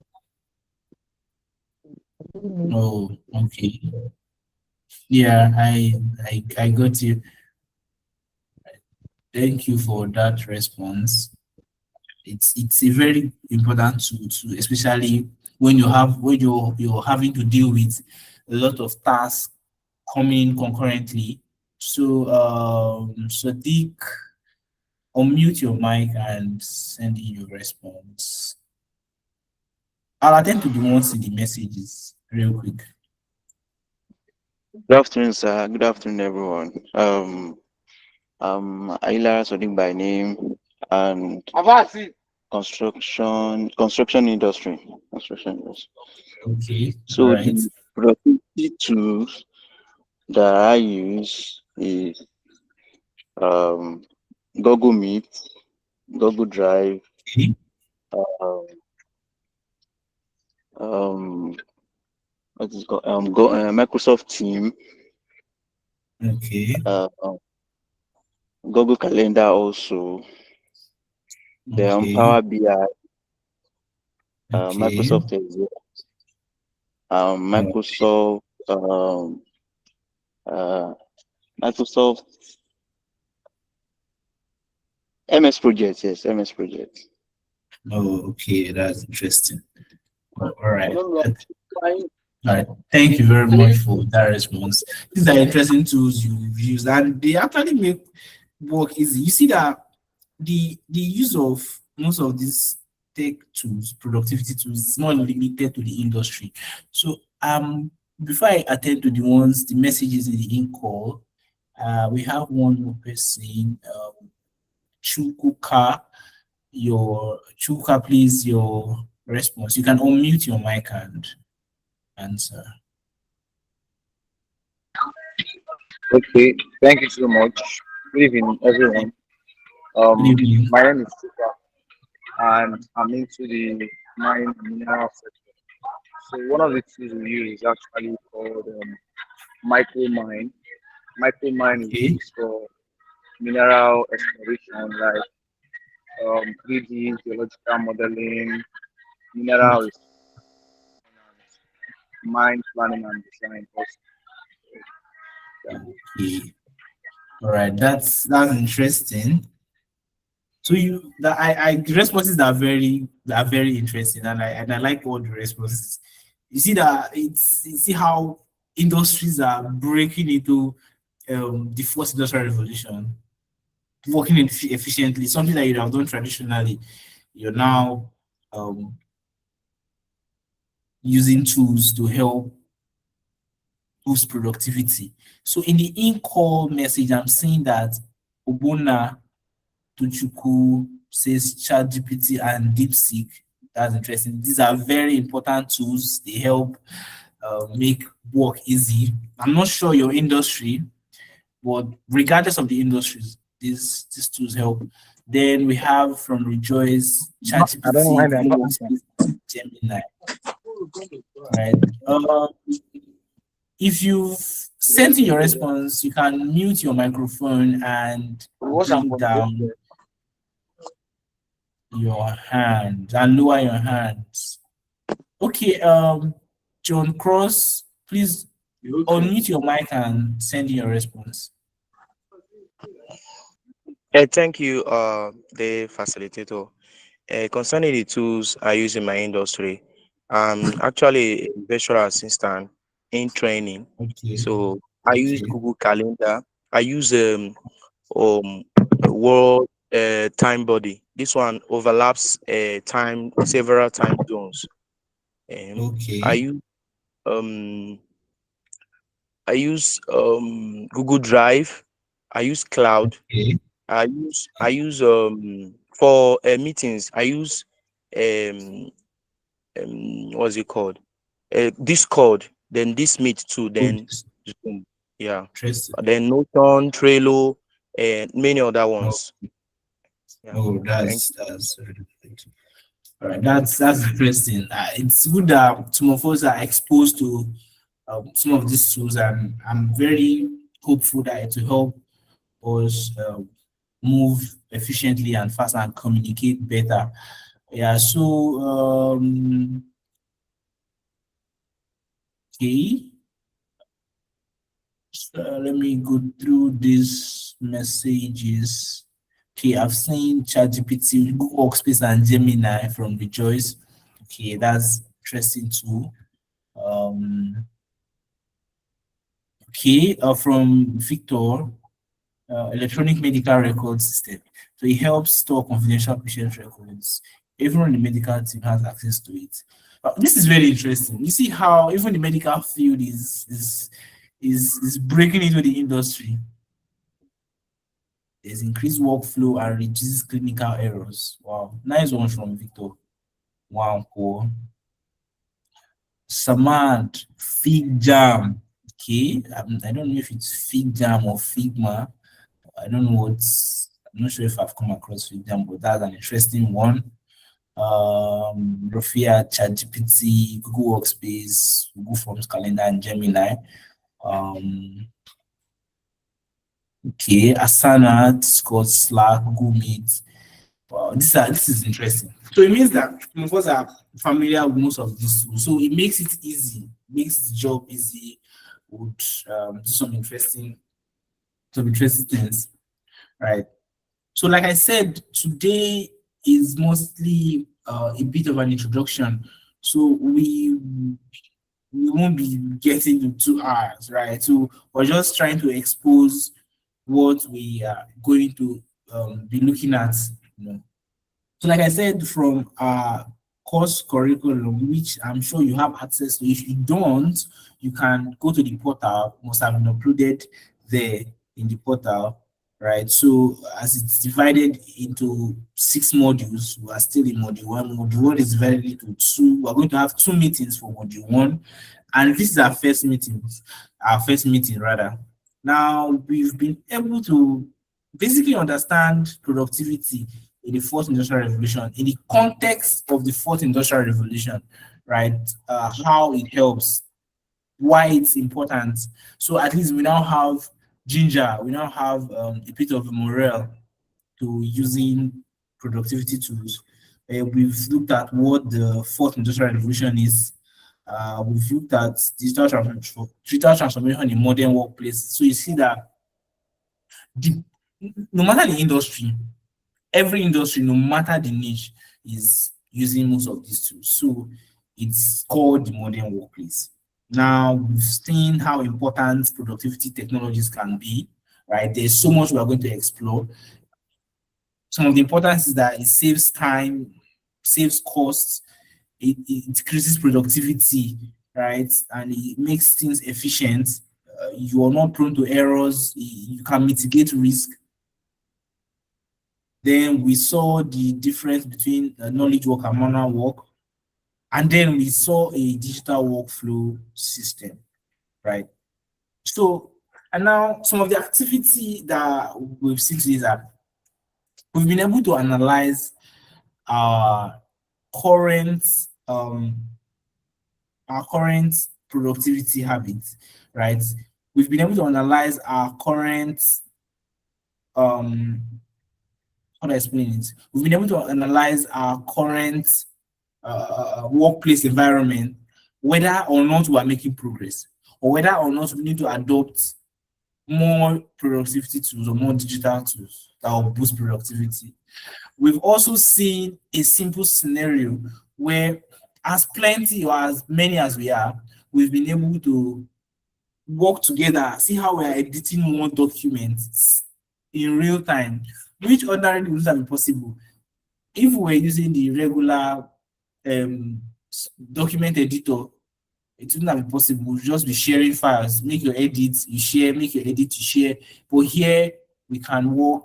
I really need Oh, okay. Yeah, I got you. Thank you for that response. It's a very important to especially when you're having to deal with a lot of tasks coming concurrently. So Sadiq, unmute your mic and send in your response. I'll attend to the ones in the messages real quick. Good afternoon, sir. Good afternoon, everyone. I'm Ayla Sodik by name and construction industry. Construction industry. Okay, all So right. the productivity tools that I use is um, Google Meet, Google Drive, Okay, um, um, what is it called? Microsoft Team, okay, Google Calendar also, then okay, Power BI, okay. Microsoft Excel, Oh, Um, uh, Microsoft MS Project, yes, MS Project. oh, okay, that's interesting. All right. All right. Thank you very much for that response. These are interesting tools you've used, and they actually make work easy. You see that the use of most of these tech tools, productivity tools, is not limited to the industry. So before I attend to the messages in the in call, we have one more person, Chukuka. Your Chukuka, please, your response. You can unmute your mic and answer. Okay, thank you so much. Good evening, everyone. Good evening. My name is Chika, and I'm into the mine and mineral sector. So one of the tools we use is actually called micro mine. Micro mine is Okay. used for mineral exploration, like 3D geological modeling, mineral research, mine planning and design. Also, yeah. Okay. All right. That's interesting. So the responses are very interesting, and I like all the responses. You see that you see how industries are breaking into the fourth industrial revolution, working efficiently, something that you have done traditionally. You're now um, using tools to help boost productivity. So in the in-call message, I'm saying that Obuna Tuchuku says ChatGPT and DeepSeek. That's interesting. These are very important tools. They help make work easy. I'm not sure your industry, but regardless of the industries, these tools help. Then we have from Rejoice, I don't ChatGPT, mind them. Gemini, right? If you've sent in your response, you can mute your microphone and bring down your hand and lower your hands. Okay, John Cross, please Unmute your mic and send in your response. Thank you, the facilitator. Concerning the tools I use in my industry, I'm actually a virtual assistant in training. Okay. So I use Okay. Google Calendar. I use um World Time Body. This one overlaps time several time zones. I Okay. use um Google Drive. I use Cloud. Okay. I use for meetings. I use um what's it called? Discord. Then this Meet too. Good. Then Zoom. Yeah. Interesting. Then Notion, Trello, and many other Oh, ones. Yeah. oh, Thank that's really good. All right, that's interesting. It's good that some of us are exposed to some of these tools, and I'm very hopeful that it will help us move efficiently and fast and communicate better. Yeah. So okay. Let me go through these messages. Okay, I've seen ChatGPT, Google Workspace, and Gemini from Rejoice. Okay, that's interesting too. Um, okay, from Victor, electronic medical record system. So it helps store confidential patient records. Everyone in the medical team has access to it. This is very interesting. You see how even the medical field is breaking into the industry. There's increased workflow and reduces clinical errors. Wow, nice one from Victor. Wow, cool. Samad, Fig Jam. Okay, I don't know if it's Fig Jam or Figma. I don't know what's. I'm not sure if I've come across Fig Jam, but that's an interesting one. Rofia, ChatGPT, Google Workspace, Google Forms Calendar, and Gemini. Um, okay, Asana, Discord, Slack, Google Meet. Wow, this is interesting. So it means that some of us are familiar with most of these tools. So it makes it easy, makes the job easy, would do some interesting things, right? So like I said, today is mostly a bit of an introduction. So we won't be getting to 2 hours, right? So we're just trying to expose what we are going to be looking at, you know. So, like I said, from our course curriculum, which I'm sure you have access to. If you don't, you can go to the portal, must have been uploaded there in the portal, right? So, as it's divided into 6 modules, we are still in module one. Module one is divided into two. We're going to have 2 meetings for module one, and this is our first meeting rather. Now, we've been able to basically understand productivity in the fourth industrial revolution, in the context of the fourth industrial revolution, right? How it helps, why it's important. So at least we now have ginger, we now have a bit of morale to using productivity tools. We've looked at what the fourth industrial revolution is. We've looked at digital transformation in modern workplace. So you see that the, no matter the industry, every industry, no matter the niche, is using most of these tools. So it's called the modern workplace. Now we've seen how important productivity technologies can be, right? There's so much we are going to explore. Some of the importance is that it saves time, saves costs, it increases productivity, right? And it makes things efficient. You are not prone to errors. You can mitigate risk. Then we saw the difference between knowledge work and manual work. And then we saw a digital workflow system, right? So, and now some of the activity that we've seen today is that we've been able to analyze our current um our current productivity habits, right? We've been able to analyze our current how do I explain it? We've been able to analyze our current workplace environment, whether or not we are making progress. or whether or not we need to adopt more productivity tools or more digital tools that will boost productivity. We've also seen a simple scenario where, as plenty or as many as we are, we've been able to work together, see how we're editing one document in real time, which ordinarily wouldn't have been possible if we were using the regular document editor. It wouldn't have been possible. We'll just be sharing files, make your edits, you share, make your edit, you share. But here we can work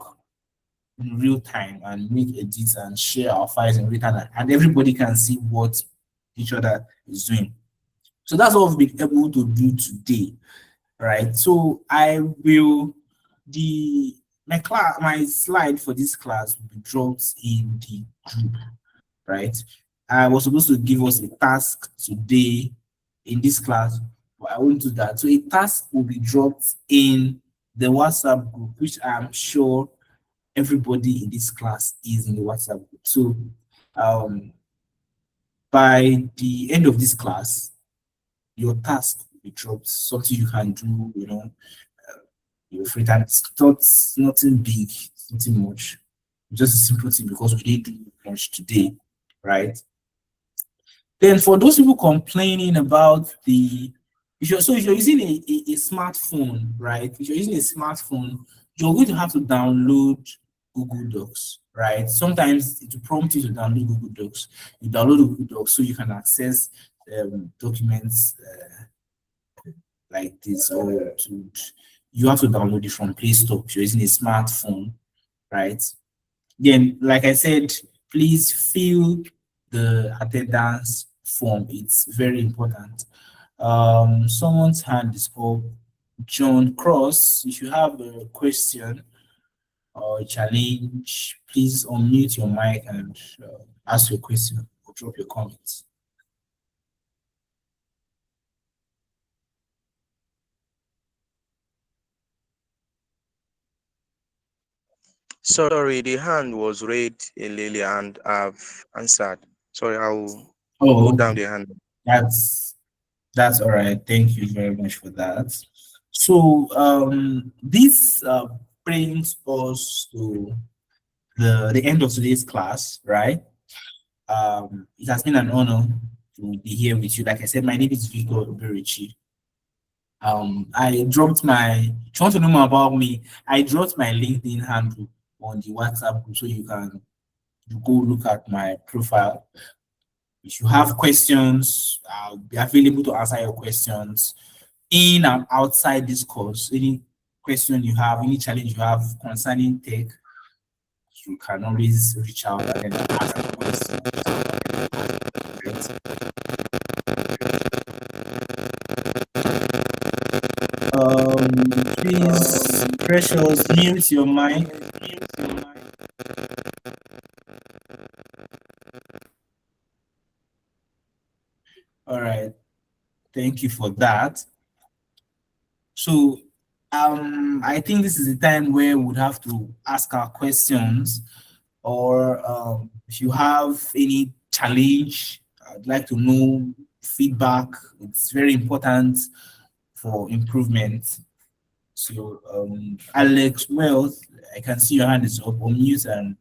in real time and make edits and share our files in real time, and everybody can see what each other is doing. So that's what we've been able to do today, right? So I will the my slide for this class will be dropped in the group, right? I was supposed to give us a task today in this class, but I won't do that. So a task will be dropped in the WhatsApp group, which I'm sure everybody in this class is in the WhatsApp group. So um, by the end of this class, your task will be dropped, something you can do, your free time. It's not nothing big, nothing much, just a simple thing because we didn't do much today, right? Then for those people complaining about if you're using a smartphone, right? If you're using a smartphone, you're going to have to download Google Docs, right? Sometimes it will prompt you to download Google Docs. You download Google Docs so you can access documents like this, or you have to download it from Play Store if you're using a smartphone, right? Again, like I said, please fill the attendance form. It's very important. Someone's hand is up. John Cross, if you have a question or a challenge, please unmute your mic and ask your question or drop your comments. Sorry, the hand was raised earlier and I've answered. Sorry, I'll Oh, hold down the hand. that's all right. Thank you very much for that. So this brings us to the end of today's class, right? It has been an honor to be here with you. Like I said, my name is Victor Berichi. I dropped my, if you want to know more about me, I dropped my LinkedIn handle on the WhatsApp group so you can go look at my profile. If you have questions, I'll be available to answer your questions in and outside this course. Any question you have, any challenge you have concerning tech, you can always reach out and then ask the questions. Please, Precious, mute your mic. All right, thank you for that. So, I think this is the time where we would have to ask our questions, or if you have any challenge, I'd like to know feedback. It's very important for improvement. So, Alex Wealth, I can see your hand is up. Unmute and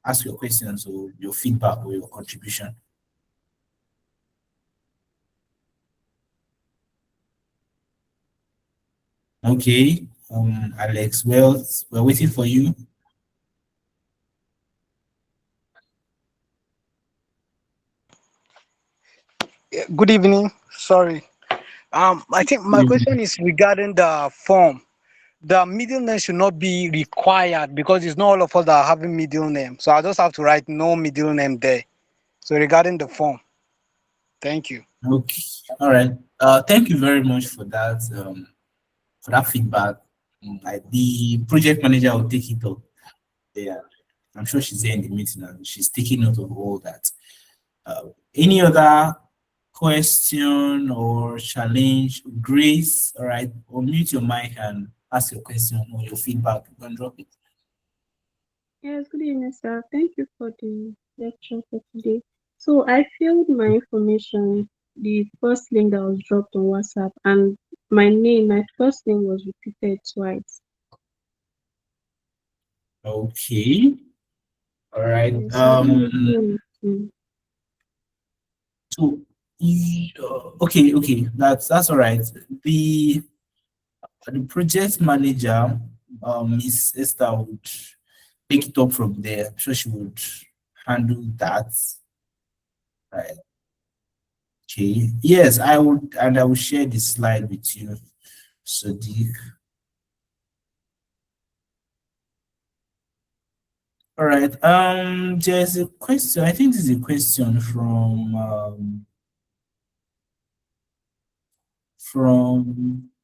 ask your questions or your feedback or your contribution. Okay, Alex Wealth, we're waiting for you. Good evening. Sorry. I think my question is regarding the form. The middle name should not be required because it's not all of us that are having middle name. So I just have to write no middle name there. So regarding the form, thank you. Okay, all right. Thank you very much for that feedback. The project manager will take it up. Yeah, I'm sure she's there in the meeting and she's taking note of all that. Any other question or challenge? Grace, all right, unmute your mic and ask your question or your feedback. You can drop it. Yes, good evening, sir. Thank you for the lecture for today. So I filled my information, the first link that was dropped on WhatsApp, and my first name was repeated twice. Okay. All right. Yes, so I don't know who. So, okay, okay, that's all right. The project manager, Miss Esther, would pick it up from there. I'm sure she would handle that. Right. Okay. Yes, I would, and I will share the slide with you, Sadiq. All right. There's a question. I think this is a question from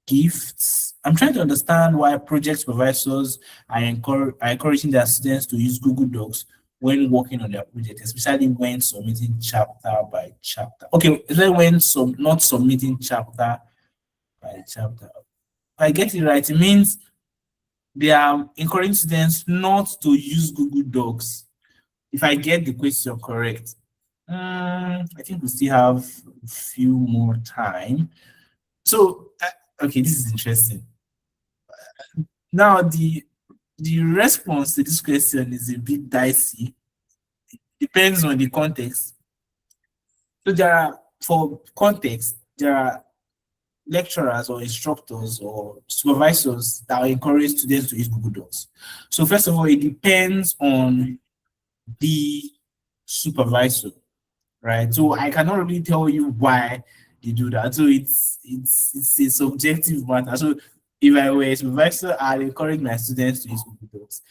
gifts. I'm trying to understand why project supervisors are encouraging their students to use Google Docs when working on their project, especially when submitting chapter by chapter. Okay, is that when not submitting chapter by chapter? If I get it right, it means they are encouraging students not to use Google Docs. If I get the question correct. I think we still have a few more time. So, okay, this is interesting. Now, the response to this question is a bit dicey. Depends on the context. So there are, for context, there are lecturers or instructors or supervisors that encourage students to use Google Docs. So first of all, it depends on the supervisor, right? So I cannot really tell you why they do that. So it's a subjective matter. So if I were a supervisor, I'd encourage my students to use Google Docs.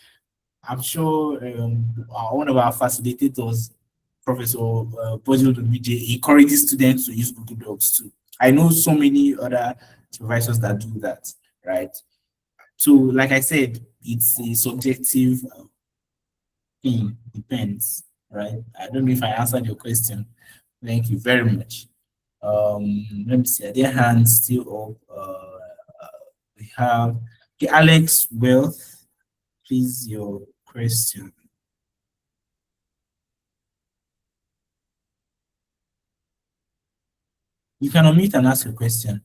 I'm sure one of our facilitators, Professor Bozil Domije, encourages students to use Google Docs too. I know so many other supervisors that do that, right? So, like I said, it's a subjective thing, depends, right? I don't know if I answered your question. Thank you very much. Let me see, are there hands still up? We have the Alex Wealth. Please, your question. You can unmute and ask your question.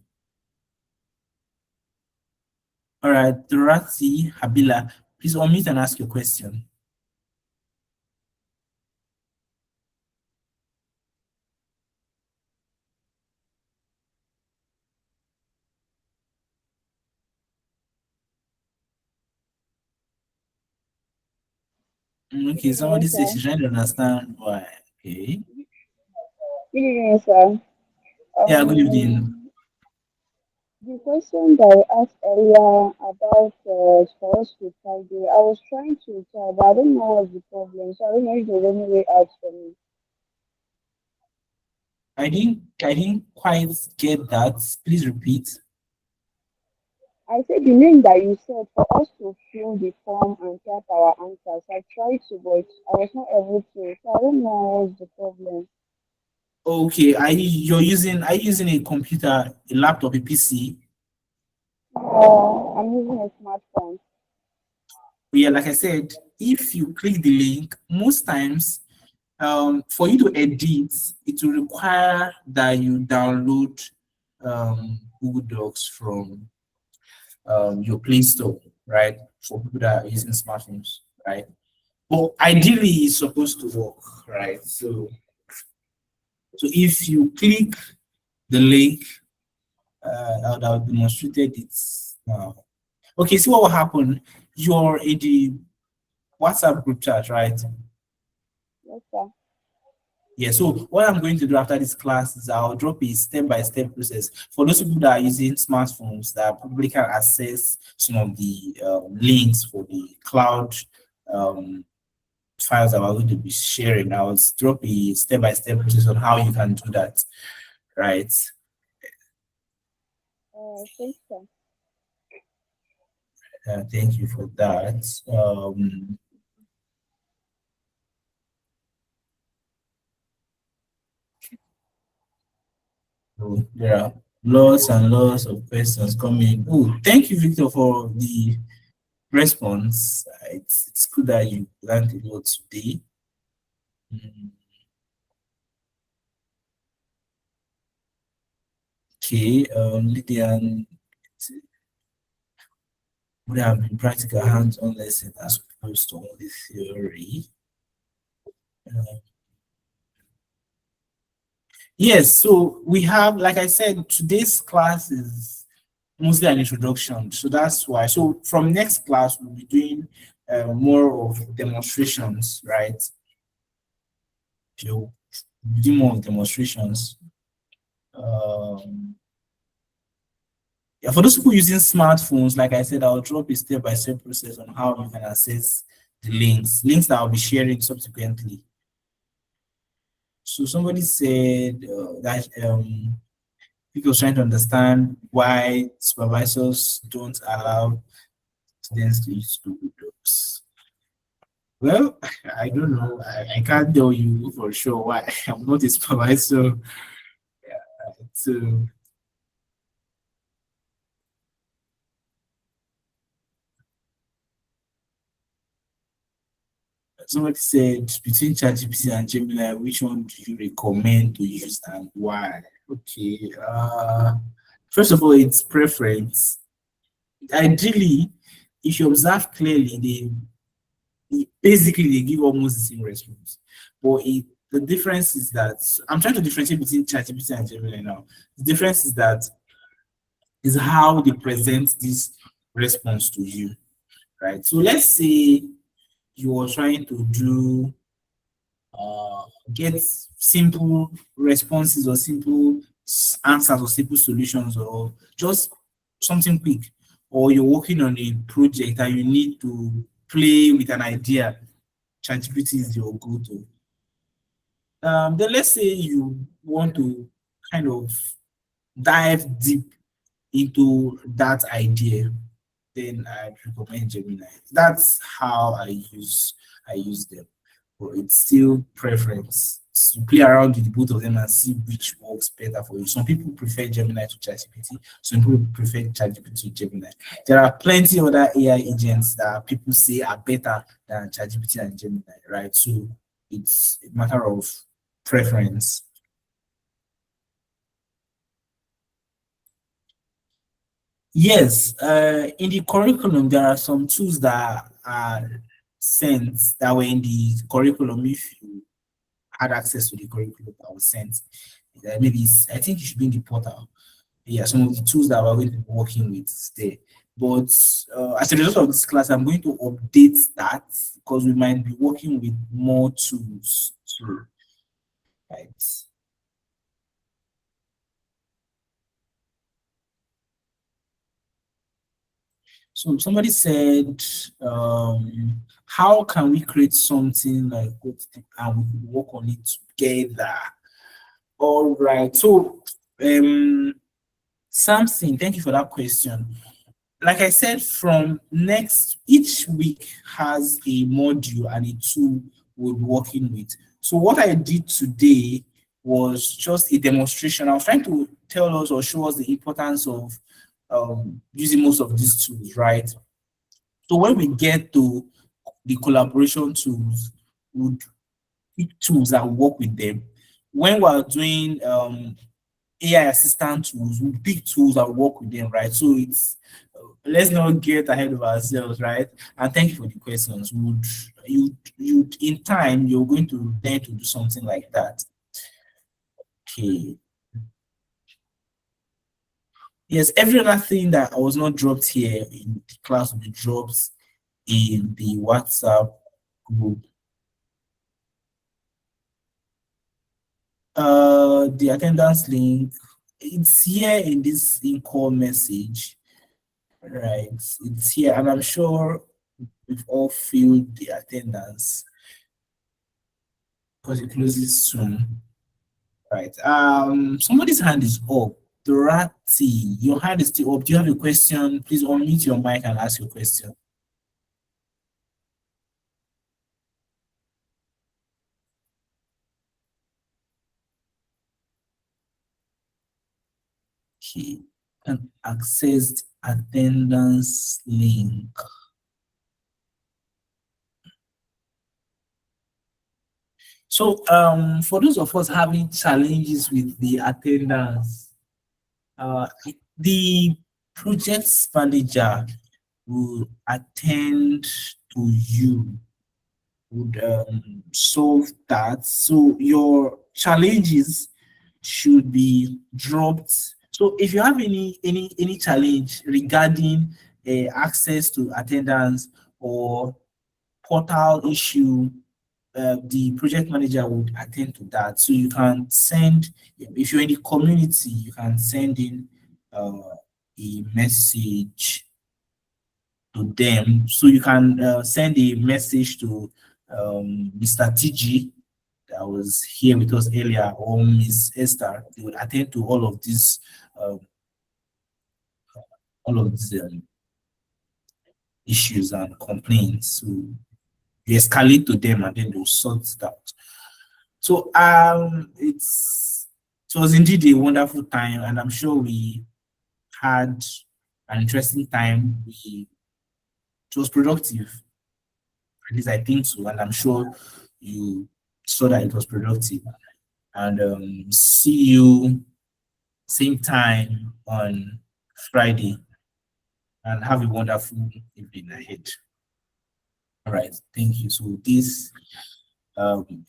All right, Dorothy Habila, please unmute and ask your question. Okay, somebody says she's trying to understand why. Okay. Good evening, sir. Yeah, good evening. The question that I asked earlier about for us to Friday, I was trying to tell, but I don't know what's the problem. So I don't know if there's any way out for me. I didn't quite get that. Please repeat. I said the name that you said for us to fill the form and type our answers. I tried to, but I was not able to. So I don't know what's the problem. Okay, are you using a computer, a laptop, a PC? I'm using a smartphone. Yeah, like I said, if you click the link, most times, for you to edit, it will require that you download Google Docs from your Play Store, right? For people that are using smartphones, right? But ideally, it's supposed to work, right? So if you click the link, that will demonstrated it now. Okay, see what will happen. You're in the WhatsApp group chat, right? Yes, sir. Yeah, so what I'm going to do after this class is I'll drop a step-by-step process for those people that are using smartphones that probably can access some of the links for the cloud um, files that we're going to be sharing. I'll drop a step-by-step process on how you can do that, right? Thanks, sir. Thank you for that. So there are lots and lots of questions coming. Oh, thank you, Victor, for the response. It's good that you learned a lot today. Mm, okay, Lydian would have been practical hands-on lesson as opposed to only theory. Uh, yes, so we have, like I said, today's class is mostly an introduction. So that's why. So from next class, we'll be doing more of demonstrations, right? So we'll do more of demonstrations. Um, yeah, for those people using smartphones, like I said, I'll drop a step-by-step process on how you can access the links that I'll be sharing subsequently. So somebody said that people trying to understand why supervisors don't allow students to use Google Docs. Well, I don't know. I can't tell you for sure why. I'm not a supervisor. So somebody said between ChatGPT and Gemini, which one do you recommend to use and why? Okay. First of all, it's preference. Ideally, if you observe clearly, basically they give almost the same response. But the difference is that I'm trying to differentiate between ChatGPT and Gemini now. The difference is how they present this response to you, right? So let's say you are trying to do get simple responses or simple answers or simple solutions or just something quick, or you're working on a project and you need to play with an idea. ChatGPT is your go-to. Then let's say you want to kind of dive deep into that idea, then I'd recommend Gemini. That's how I use them. But it's still preference. So you play around with both of them and see which works better for you. Some people prefer Gemini to ChatGPT. Some people prefer ChatGPT to Gemini. There are plenty other AI agents that people say are better than ChatGPT and Gemini, right? So it's a matter of preference. Yes, in the curriculum, there are some tools that are sent that were in the curriculum. If you had access to the curriculum that was sent, maybe I think you should be in the portal. Yeah, some of the tools that we're going to be working with is there. But as a result of this class, I'm going to update that because we might be working with more tools too, right? So somebody said, how can we create something like what and we could work on it together? All right. So Samson, thank you for that question. Like I said, from next each week has a module and a tool we're working with. So what I did today was just a demonstration. I was trying to tell us or show us the importance of using most of these tools, right? So when we get to the collaboration tools, would pick tools and work with them. When we're doing AI assistant tools, we pick tools and work with them, right? So it's let's not get ahead of ourselves, right? And thank you for the questions. Would you in time you're going to learn to do something like that? Okay. Yes, every other thing that was not dropped here in the class will be dropped in the WhatsApp group. The attendance link, it's here in this in-call message, right? It's here, and I'm sure we've all filled the attendance because it closes soon, right? Somebody's hand is up. Dorothy, your hand is still up. Do you have a question? Please unmute your mic and ask your question. Okay, and access attendance link. So for those of us having challenges with the attendance, the projects manager will attend to you, would solve that. So your challenges should be dropped. So if you have any challenge regarding access to attendance or portal issue, the project manager would attend to that. So you can send, if you're in the community, you can send in a message to them. So you can send a message to Mr. TG that was here with us earlier, or Miss Esther. They will attend to um, all of these issues and complaints. So you escalate to them and then they'll sort it out. So it was indeed a wonderful time, and I'm sure we had an interesting time. It was productive, at least I think so, and I'm sure you saw that it was productive. And see you same time on Friday, and have a wonderful evening ahead. All right, thank you. So this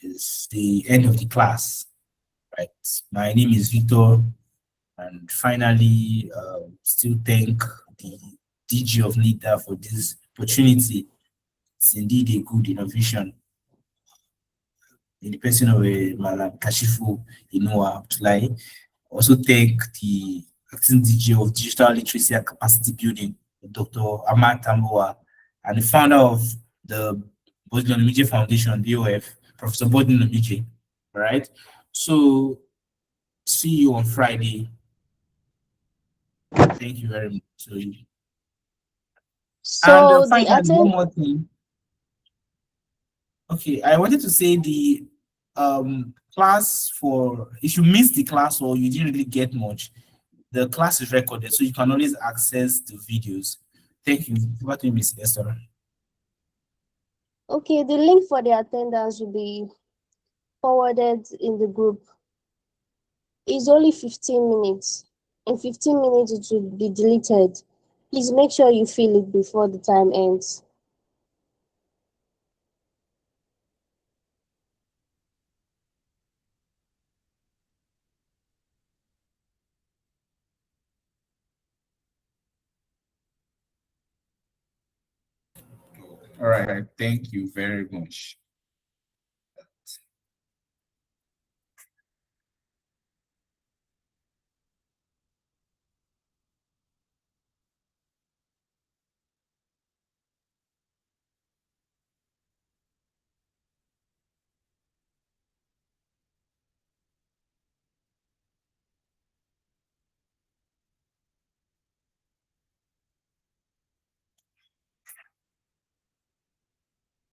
is the end of the class. Right. My name is Victor, and finally, still thank the DG of NITA for this opportunity. It's indeed a good innovation in the person of Malam Kashifu Inoa Abdullahi. Also thank the acting DG of Digital Literacy and Capacity Building, Dr. Ahmad Tamboa, and the founder of the Bodin Omije Foundation, B.O.F, Professor Bodin Omije. All right. So see you on Friday. Thank you very much. And So the finally, one attend more thing. Okay, I wanted to say the class, for if you missed the class or you didn't really get much, the class is recorded, so you can always access the videos. Thank you. What do you miss, Esther? okay, the link for the attendance will be forwarded in the group. It's only 15 minutes. In 15 minutes it will be deleted. Please make sure you fill it before the time ends. All right. Thank you very much.